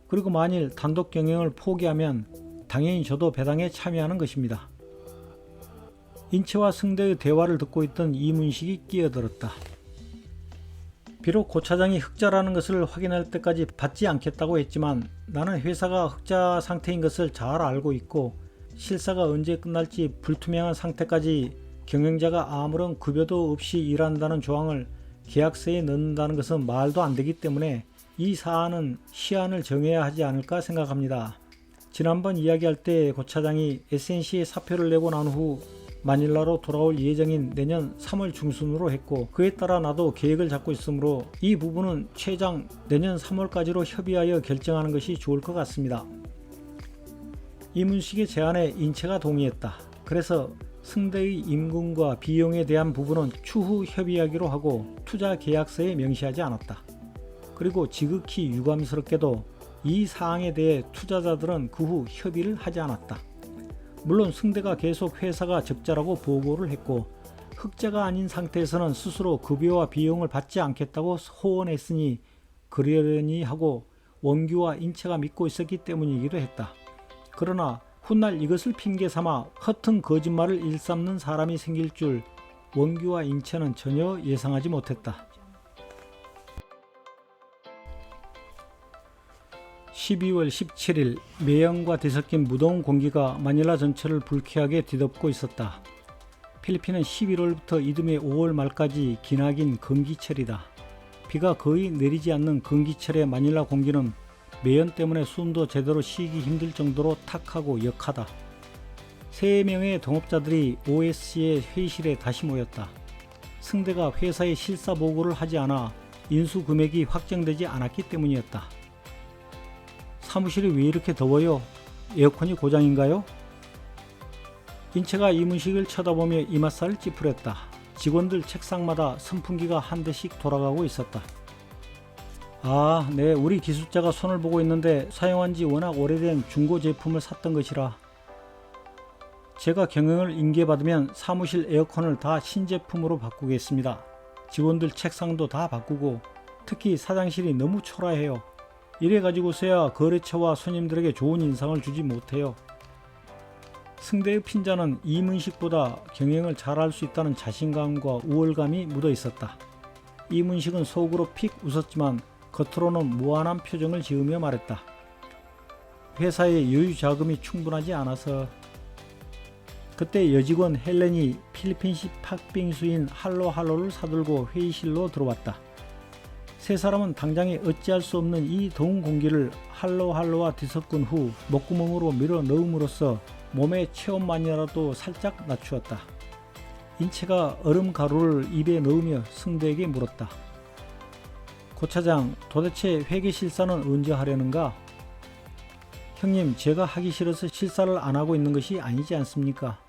그리고 만일 단독 경영을 포기하면 당연히 저도 배당에 참여하는 것입니다. 인체와 승대의 대화를 듣고 있던 이문식이 끼어들었다. 비록 고 차장이 흑자라는 것을 확인할 때까지 받지 않겠다고 했지만 나는 회사가 흑자 상태인 것을 잘 알고 있고 실사가 언제 끝날지 불투명한 상태까지 경영자가 아무런 급여도 없이 일한다는 조항을 계약서에 넣는다는 것은 말도 안 되기 때문에 이 사안은 시한을 정해야 하지 않을까 생각합니다. 지난번 이야기할 때 고 차장이 SNC에 사표를 내고 난 후 마닐라로 돌아올 예정인 내년 3월 중순으로 했고 그에 따라 나도 계획을 잡고 있으므로 이 부분은 최장 내년 3월까지로 협의하여 결정하는 것이 좋을 것 같습니다. 이문식의 제안에 인체가 동의했다. 그래서 승대의 임금과 비용에 대한 부분은 추후 협의하기로 하고 투자 계약서에 명시하지 않았다. 그리고 지극히 유감스럽게도 이 사항에 대해 투자자들은 그 후 협의를 하지 않았다. 물론 승대가 계속 회사가 적자라고 보고를 했고 흑자가 아닌 상태에서는 스스로 급여와 비용을 받지 않겠다고 호언했으니 그러려니 하고 원규와 인체가 믿고 있었기 때문이기도 했다. 그러나 훗날 이것을 핑계삼아 허튼 거짓말을 일삼는 사람이 생길 줄 원규와 인체는 전혀 예상하지 못했다. 12월 17일 매연과 뒤섞인 무더운 공기가 마닐라 전체를 불쾌하게 뒤덮고 있었다. 필리핀은 11월부터 이듬해 5월 말까지 기나긴 건기철이다. 비가 거의 내리지 않는 건기철의 마닐라 공기는 매연 때문에 숨도 제대로 쉬기 힘들 정도로 탁하고 역하다. 3명의 동업자들이 OS의 회의실에 다시 모였다. 승대가 회사에 실사 보고를 하지 않아 인수 금액이 확정되지 않았기 때문이었다. 사무실이 왜 이렇게 더워요? 에어컨이 고장인가요? 인체가 이문식을 쳐다보며 이맛살을 찌푸렸다. 직원들 책상마다 선풍기가 한 대씩 돌아가고 있었다. 아, 네, 우리 기술자가 손을 보고 있는데 사용한 지 워낙 오래된 중고 제품을 샀던 것이라. 제가 경영을 인계받으면 사무실 에어컨을 다 신제품으로 바꾸겠습니다. 직원들 책상도 다 바꾸고 특히 사장실이 너무 초라해요. 이래가지고서야 거래처와 손님들에게 좋은 인상을 주지 못해요. 승대의 핀자는 이문식보다 경영을 잘할 수 있다는 자신감과 우월감이 묻어 있었다. 이문식은 속으로 픽 웃었지만 겉으로는 무한한 표정을 지으며 말했다. 회사의 여유 자금이 충분하지 않아서. 그때 여직원 헬렌이 필리핀식 팥빙수인 할로할로를 사들고 회의실로 들어왔다. 세 사람은 당장에 어찌할 수 없는 이 더운 공기를 할로할로와 뒤섞은 후 목구멍으로 밀어 넣음으로써 몸의 체온만이라도 살짝 낮추었다. 인체가 얼음 가루를 입에 넣으며 승대에게 물었다. 고 차장, 도대체 회계 실사는 언제 하려는가? 형님, 제가 하기 싫어서 실사를 안 하고 있는 것이 아니지 않습니까?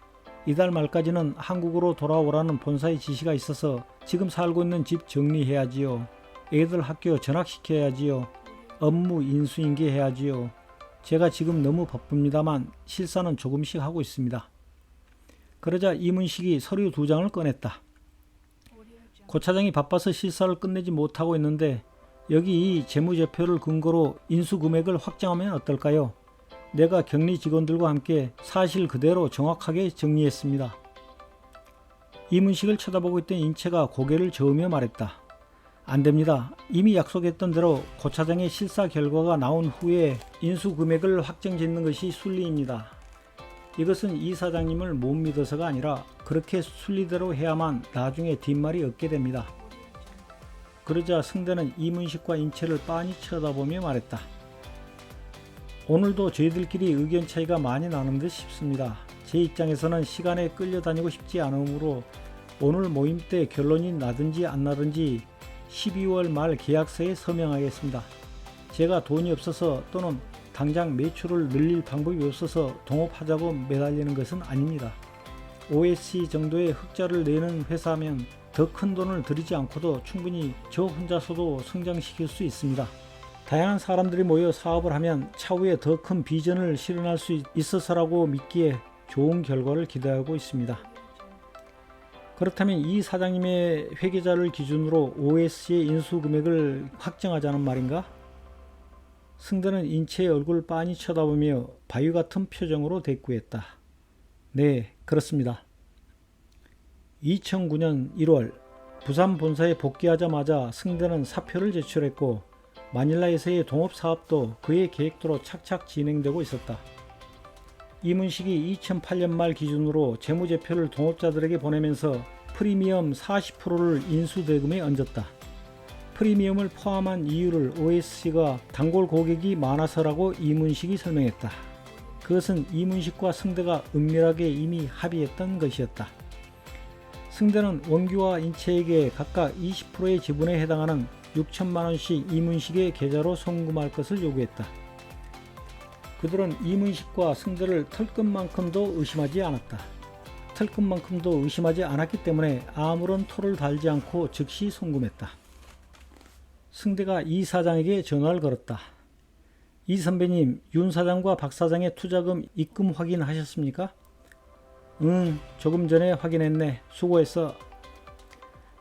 이달 말까지는 한국으로 돌아오라는 본사의 지시가 있어서 지금 살고 있는 집 정리해야지요. 애들 학교 전학시켜야지요. 업무 인수인계해야지요. 제가 지금 너무 바쁩니다만 실사는 조금씩 하고 있습니다. 그러자 이문식이 서류 2장을 꺼냈다. 고 차장이 바빠서 실사를 끝내지 못하고 있는데 여기 이 재무제표를 근거로 인수금액을 확정하면 어떨까요? 내가 격리 직원들과 함께 사실 그대로 정확하게 정리했습니다. 이문식을 쳐다보고 있던 인체가 고개를 저으며 말했다. 안됩니다. 이미 약속했던 대로 고 차장의 실사 결과가 나온 후에 인수금액을 확정짓는 것이 순리입니다. 이것은 이 사장님을 못 믿어서가 아니라 그렇게 순리대로 해야만 나중에 뒷말이 없게 됩니다. 그러자 승대는 이문식과 인체를 빤히 쳐다보며 말했다. 오늘도 저희들끼리 의견 차이가 많이 나는 듯 싶습니다. 제 입장에서는 시간에 끌려다니고 싶지 않으므로 오늘 모임 때 결론이 나든지 안 나든지 12월 말 계약서에 서명하겠습니다. 제가 돈이 없어서 또는 당장 매출을 늘릴 방법이 없어서 동업하자고 매달리는 것은 아닙니다. OSC 정도의 흑자를 내는 회사면 더 큰 돈을 들이지 않고도 충분히 저 혼자서도 성장시킬 수 있습니다. 다양한 사람들이 모여 사업을 하면 차후에 더 큰 비전을 실현할 수 있어서라고 믿기에 좋은 결과를 기대하고 있습니다. 그렇다면 이 사장님의 회계자를 기준으로 OSC의 인수금액을 확정하자는 말인가? 승대는 인체의 얼굴을 빤히 쳐다보며 바위 같은 표정으로 대꾸했다. 네, 그렇습니다. 2009년 1월 부산 본사에 복귀하자마자 승대는 사표를 제출했고 마닐라에서의 동업사업도 그의 계획대로 착착 진행되고 있었다. 이문식이 2008년 말 기준으로 재무제표를 동업자들에게 보내면서 프리미엄 40%를 인수대금에 얹었다. 프리미엄을 포함한 이유를 OSC가 단골 고객이 많아서라고 이문식이 설명했다. 그것은 이문식과 승대가 은밀하게 이미 합의했던 것이었다. 승대는 원규와 인체에게 각각 20%의 지분에 해당하는 6천만 원씩 이문식의 계좌로 송금할 것을 요구했다. 그들은 이문식과 승대를 털끝만큼도 의심하지 않았다. 털끝만큼도 의심하지 않았기 때문에 아무런 토를 달지 않고 즉시 송금했다. 승대가 이 사장에게 전화를 걸었다. 이 선배님, 윤 사장과 박 사장의 투자금 입금 확인하셨습니까? 응, 조금 전에 확인했네. 수고했어.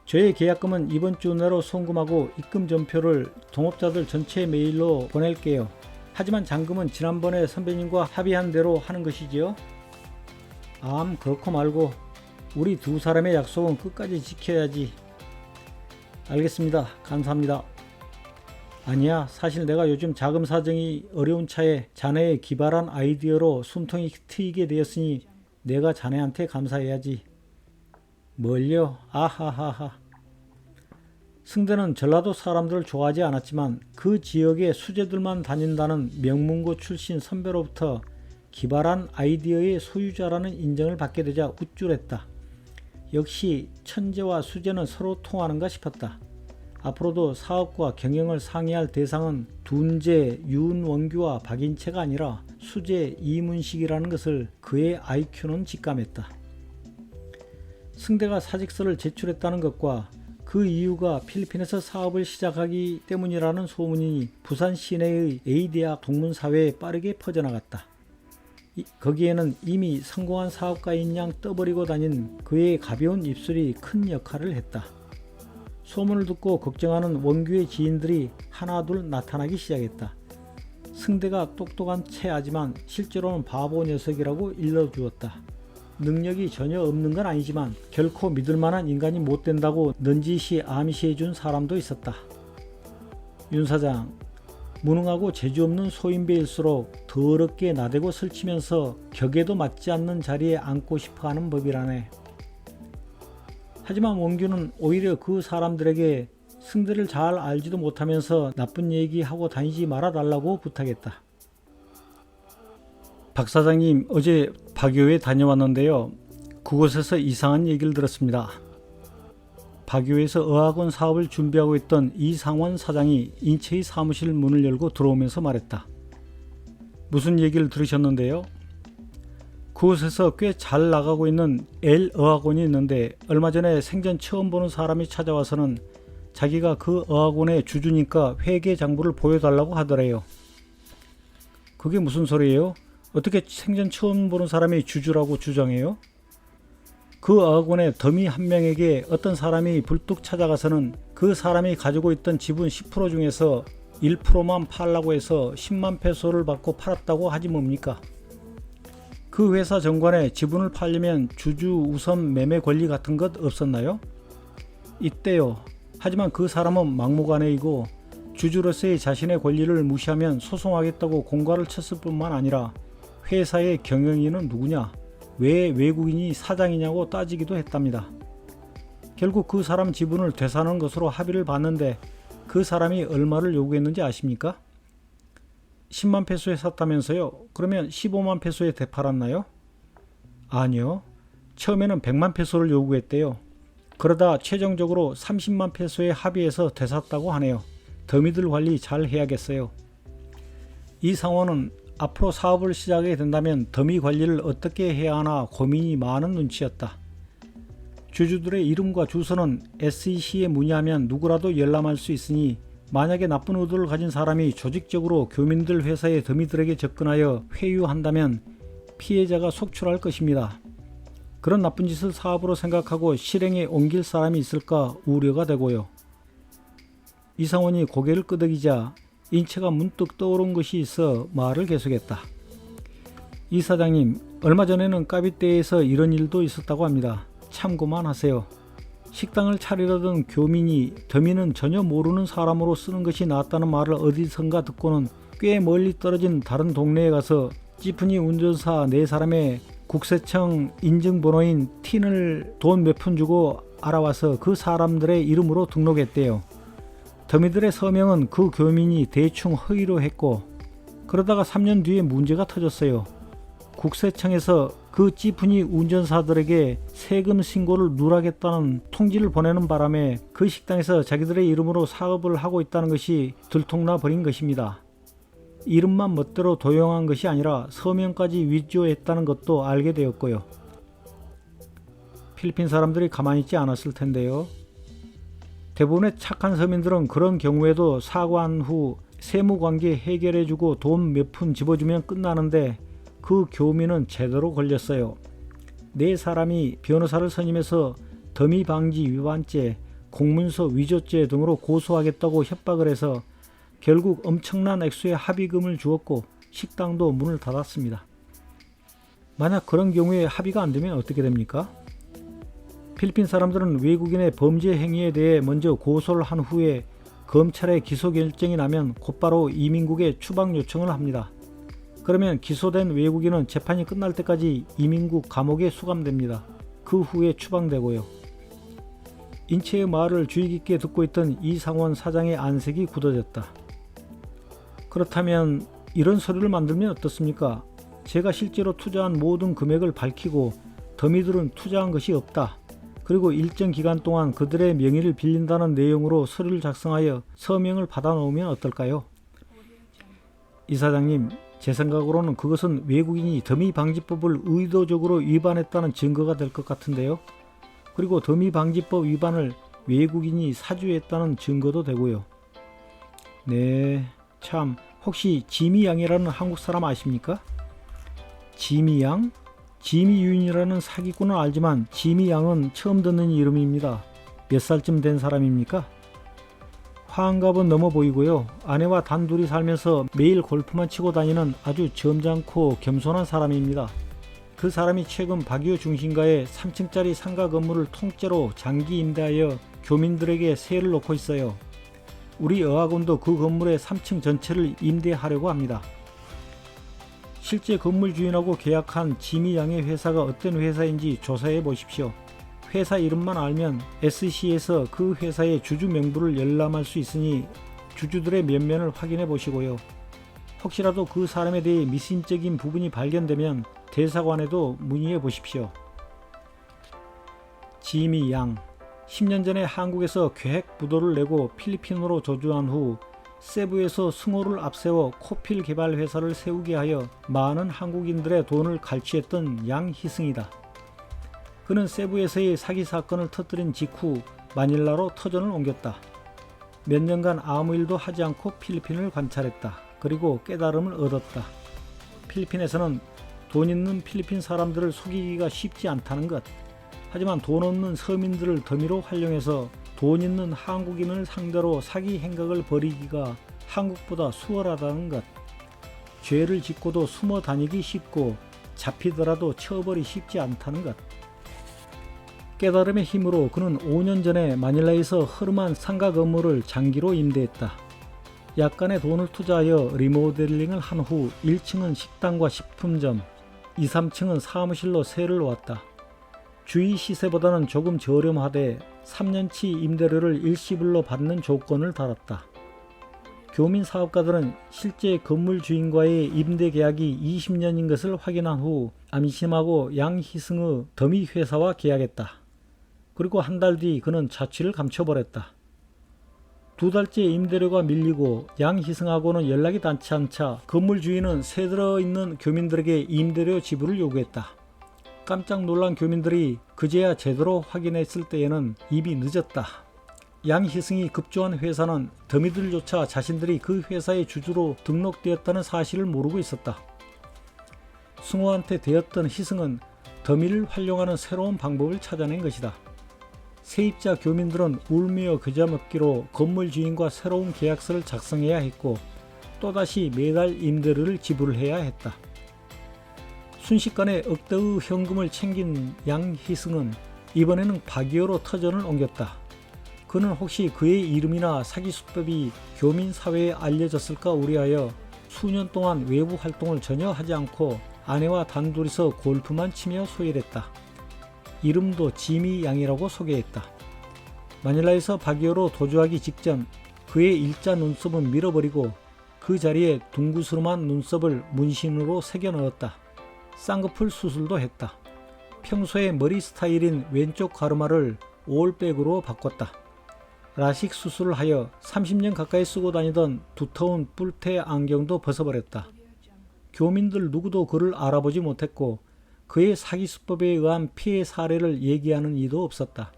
저의 계약금은 이번 주 내로 송금하고 입금 전표를 동업자들 전체 메일로 보낼게요. 하지만 잔금은 지난번에 선배님과 합의한 대로 하는 것이지요? 그렇고 말고 우리 두 사람의 약속은 끝까지 지켜야지. 알겠습니다. 감사합니다. 아니야, 사실 내가 요즘 자금 사정이 어려운 차에 자네의 기발한 아이디어로 숨통이 트이게 되었으니 내가 자네한테 감사해야지. 뭘요? 아하하하. 승대는 전라도 사람들을 좋아하지 않았지만 그 지역에 수재들만 다닌다는 명문고 출신 선배로부터 기발한 아이디어의 소유자라는 인정을 받게 되자 우쭐했다. 역시 천재와 수재는 서로 통하는가 싶었다. 앞으로도 사업과 경영을 상의할 대상은 둔재, 윤원규와 박인채가 아니라 수재, 이문식이라는 것을 그의 IQ는 직감했다. 승대가 사직서를 제출했다는 것과 그 이유가 필리핀에서 사업을 시작하기 때문이라는 소문이 부산 시내의 A대학 동문사회에 빠르게 퍼져나갔다. 거기에는 이미 성공한 사업가인 양 떠버리고 다닌 그의 가벼운 입술이 큰 역할을 했다. 소문을 듣고 걱정하는 원규의 지인들이 하나둘 나타나기 시작했다. 승대가 똑똑한 체하지만 실제로는 바보 녀석이라고 일러주었다. 능력이 전혀 없는 건 아니지만 결코 믿을 만한 인간이 못 된다고 넌지시 암시해준 사람도 있었다. 윤 사장, 무능하고 재주 없는 소인배일수록 더럽게 나대고 설치면서 격에도 맞지 않는 자리에 앉고 싶어하는 법이라네. 하지만 원규는 오히려 그 사람들에게 승대를 잘 알지도 못하면서 나쁜 얘기하고 다니지 말아달라고 부탁했다. 박 사장님, 어제 박교에 다녀왔는데요. 그곳에서 이상한 얘기를 들었습니다. 박교에서 어학원 사업을 준비하고 있던 이상원 사장이 인체의 사무실 문을 열고 들어오면서 말했다. 무슨 얘기를 들으셨는데요? 그곳에서 꽤 잘 나가고 있는 L 어학원이 있는데 얼마 전에 생전 처음 보는 사람이 찾아와서는 자기가 그 어학원의 주주니까 회계 장부를 보여달라고 하더래요. 그게 무슨 소리예요? 어떻게 생전 처음 보는 사람이 주주라고 주장해요? 그 어학원의 더미 한 명에게 어떤 사람이 불뚝 찾아가서는 그 사람이 가지고 있던 지분 10% 중에서 1%만 팔라고 해서 10만 페소를 받고 팔았다고 하지 뭡니까? 그 회사 정관에 지분을 팔려면 주주 우선 매매 권리 같은 것 없었나요? 있대요. 하지만 그 사람은 막무가내이고 주주로서의 자신의 권리를 무시하면 소송하겠다고 공갈을 쳤을 뿐만 아니라 회사의 경영인은 누구냐? 왜 외국인이 사장이냐고 따지기도 했답니다. 결국 그 사람 지분을 되사는 것으로 합의를 봤는데 그 사람이 얼마를 요구했는지 아십니까? 10만 페소에 샀다면서요? 그러면 15만 페소에 되팔았나요? 아니요. 처음에는 100만 페소를 요구했대요. 그러다 최종적으로 30만 페소에 합의해서 되샀다고 하네요. 더미들 관리 잘 해야겠어요. 이 상황은 앞으로 사업을 시작하게 된다면 더미 관리를 어떻게 해야 하나 고민이 많은 눈치였다. 주주들의 이름과 주소는 SEC에 문의하면 누구라도 열람할 수 있으니 만약에 나쁜 의도를 가진 사람이 조직적으로 교민들 회사의 더미들에게 접근하여 회유한다면 피해자가 속출할 것입니다. 그런 나쁜 짓을 사업으로 생각하고 실행에 옮길 사람이 있을까 우려가 되고요. 이상원이 고개를 끄덕이자 인체가 문득 떠오른 것이 있어 말을 계속했다. 이 사장님, 얼마 전에는 까비떼에서 이런 일도 있었다고 합니다. 참고만 하세요. 식당을 차리려던 교민이 더미는 전혀 모르는 사람으로 쓰는 것이 낫다는 말을 어디선가 듣고는 꽤 멀리 떨어진 다른 동네에 가서 찌푸니 운전사 4사람의 국세청 인증번호인 틴을 돈 몇 푼 주고 알아와서 그 사람들의 이름으로 등록했대요. 더미들의 서명은 그 교민이 대충 허위로 했고 그러다가 3년 뒤에 문제가 터졌어요. 국세청에서 그 찌푸니 운전사들에게 세금 신고를 누락했다는 통지를 보내는 바람에 그 식당에서 자기들의 이름으로 사업을 하고 있다는 것이 들통나 버린 것입니다. 이름만 멋대로 도용한 것이 아니라 서명까지 위조했다는 것도 알게 되었고요. 필리핀 사람들이 가만히 있지 않았을 텐데요. 대부분의 착한 서민들은 그런 경우에도 사과한 후 세무관계 해결해주고 돈 몇 푼 집어주면 끝나는데 그 교민은 제대로 걸렸어요. 4사람이 변호사를 선임해서 더미 방지 위반죄, 공문서 위조죄 등으로 고소하겠다고 협박을 해서 결국 엄청난 액수의 합의금을 주었고 식당도 문을 닫았습니다. 만약 그런 경우에 합의가 안 되면 어떻게 됩니까? 필리핀 사람들은 외국인의 범죄 행위에 대해 먼저 고소를 한 후에 검찰의 기소 결정이 나면 곧바로 이민국에 추방 요청을 합니다. 그러면 기소된 외국인은 재판이 끝날 때까지 이민국 감옥에 수감됩니다. 그 후에 추방되고요. 인체의 말을 주의 깊게 듣고 있던 이상원 사장의 안색이 굳어졌다. 그렇다면 이런 서류를 만들면 어떻습니까? 제가 실제로 투자한 모든 금액을 밝히고 더미들은 투자한 것이 없다. 그리고 일정 기간 동안 그들의 명의를 빌린다는 내용으로 서류를 작성하여 서명을 받아 놓으면 어떨까요? 이 사장님, 제 생각으로는 그것은 외국인이 더미 방지법을 의도적으로 위반했다는 증거가 될 것 같은데요. 그리고 더미 방지법 위반을 외국인이 사주했다는 증거도 되고요. 네, 참, 혹시 지미 양이라는 한국 사람 아십니까? 지미 양? 지미 유인이라는 사기꾼은 알지만 지미 양은 처음 듣는 이름입니다. 몇 살쯤 된 사람입니까? 환갑은 넘어 보이고요. 아내와 단둘이 살면서 매일 골프만 치고 다니는 아주 점잖고 겸손한 사람입니다. 그 사람이 최근 바기오 중심가에 3층짜리 상가 건물을 통째로 장기 임대하여 교민들에게 세를 놓고 있어요. 우리 어학원도 그 건물의 3층 전체를 임대하려고 합니다. 실제 건물 주인하고 계약한 지미 양의 회사가 어떤 회사인지 조사해 보십시오. 회사 이름만 알면 SC에서 그 회사의 주주 명부를 열람할 수 있으니 주주들의 면면을 확인해 보시고요. 혹시라도 그 사람에 대해 미심적인 부분이 발견되면 대사관에도 문의해 보십시오. 지미 양 10년 전에 한국에서 계획 부도를 내고 필리핀으로 조주한 후 세부에서 승호를 앞세워 코필 개발 회사를 세우게 하여 많은 한국인들의 돈을 갈취했던 양희승이다. 그는 세부에서의 사기 사건을 터뜨린 직후 마닐라로 터전을 옮겼다. 몇 년간 아무 일도 하지 않고 필리핀을 관찰했다. 그리고 깨달음을 얻었다. 필리핀에서는 돈 있는 필리핀 사람들을 속이기가 쉽지 않다는 것. 하지만 돈 없는 서민들을 더미로 활용해서 돈 있는 한국인을 상대로 사기 행각을 벌이기가 한국보다 수월하다는 것. 죄를 짓고도 숨어 다니기 쉽고 잡히더라도 처벌이 쉽지 않다는 것. 깨달음의 힘으로 그는 5년 전에 마닐라에서 허름한 상가 건물을 장기로 임대했다. 약간의 돈을 투자하여 리모델링을 한 후 1층은 식당과 식품점, 2, 3층은 사무실로 세를 놓았다. 주위 시세보다는 조금 저렴하되 3년치 임대료를 일시불로 받는 조건을 달았다. 교민 사업가들은 실제 건물 주인과의 임대 계약이 20년인 것을 확인한 후 안심하고 양희승의 더미 회사와 계약했다. 그리고 한 달 뒤 그는 자취를 감춰버렸다. 2달째 임대료가 밀리고 양희승하고는 연락이 닿지 않자 건물 주인은 새들어 있는 교민들에게 임대료 지불을 요구했다. 깜짝 놀란 교민들이 그제야 제대로 확인했을 때에는 이미 늦었다. 양희승이 급조한 회사는 더미들조차 자신들이 그 회사의 주주로 등록되었다는 사실을 모르고 있었다. 승호한테 되었던 희승은 더미를 활용하는 새로운 방법을 찾아낸 것이다. 세입자 교민들은 울며 겨자 먹기로 건물 주인과 새로운 계약서를 작성해야 했고 또다시 매달 임대료를 지불해야 했다. 순식간에 억대의 현금을 챙긴 양희승은 이번에는 박이호로 터전을 옮겼다. 그는 혹시 그의 이름이나 사기 수법이 교민 사회에 알려졌을까 우려하여 수년 동안 외부 활동을 전혀 하지 않고 아내와 단둘이서 골프만 치며 소일했다. 이름도 지미 양이라고 소개했다. 마닐라에서 박이호로 도주하기 직전 그의 일자 눈썹은 밀어버리고 그 자리에 둥구스름한 눈썹을 문신으로 새겨 넣었다. 쌍꺼풀 수술도 했다. 평소의 머리 스타일인 왼쪽 가르마를 올백으로 바꿨다. 라식 수술을 하여 30년 가까이 쓰고 다니던 두터운 뿔테 안경도 벗어버렸다. 교민들 누구도 그를 알아보지 못했고 그의 사기 수법에 의한 피해 사례를 얘기하는 이도 없었다.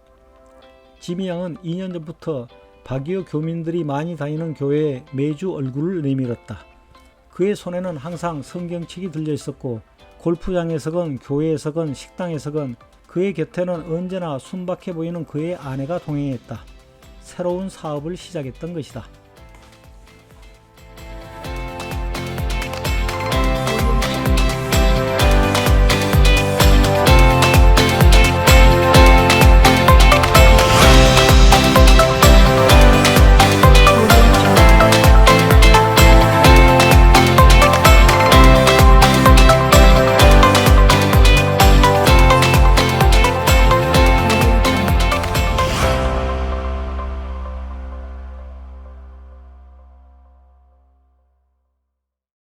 지미 양은 2년 전부터 박이호 교민들이 많이 다니는 교회에 매주 얼굴을 내밀었다. 그의 손에는 항상 성경책이 들려 있었고 골프장에서건 교회에서건 식당에서건 그의 곁에는 언제나 순박해 보이는 그의 아내가 동행했다. 새로운 사업을 시작했던 것이다.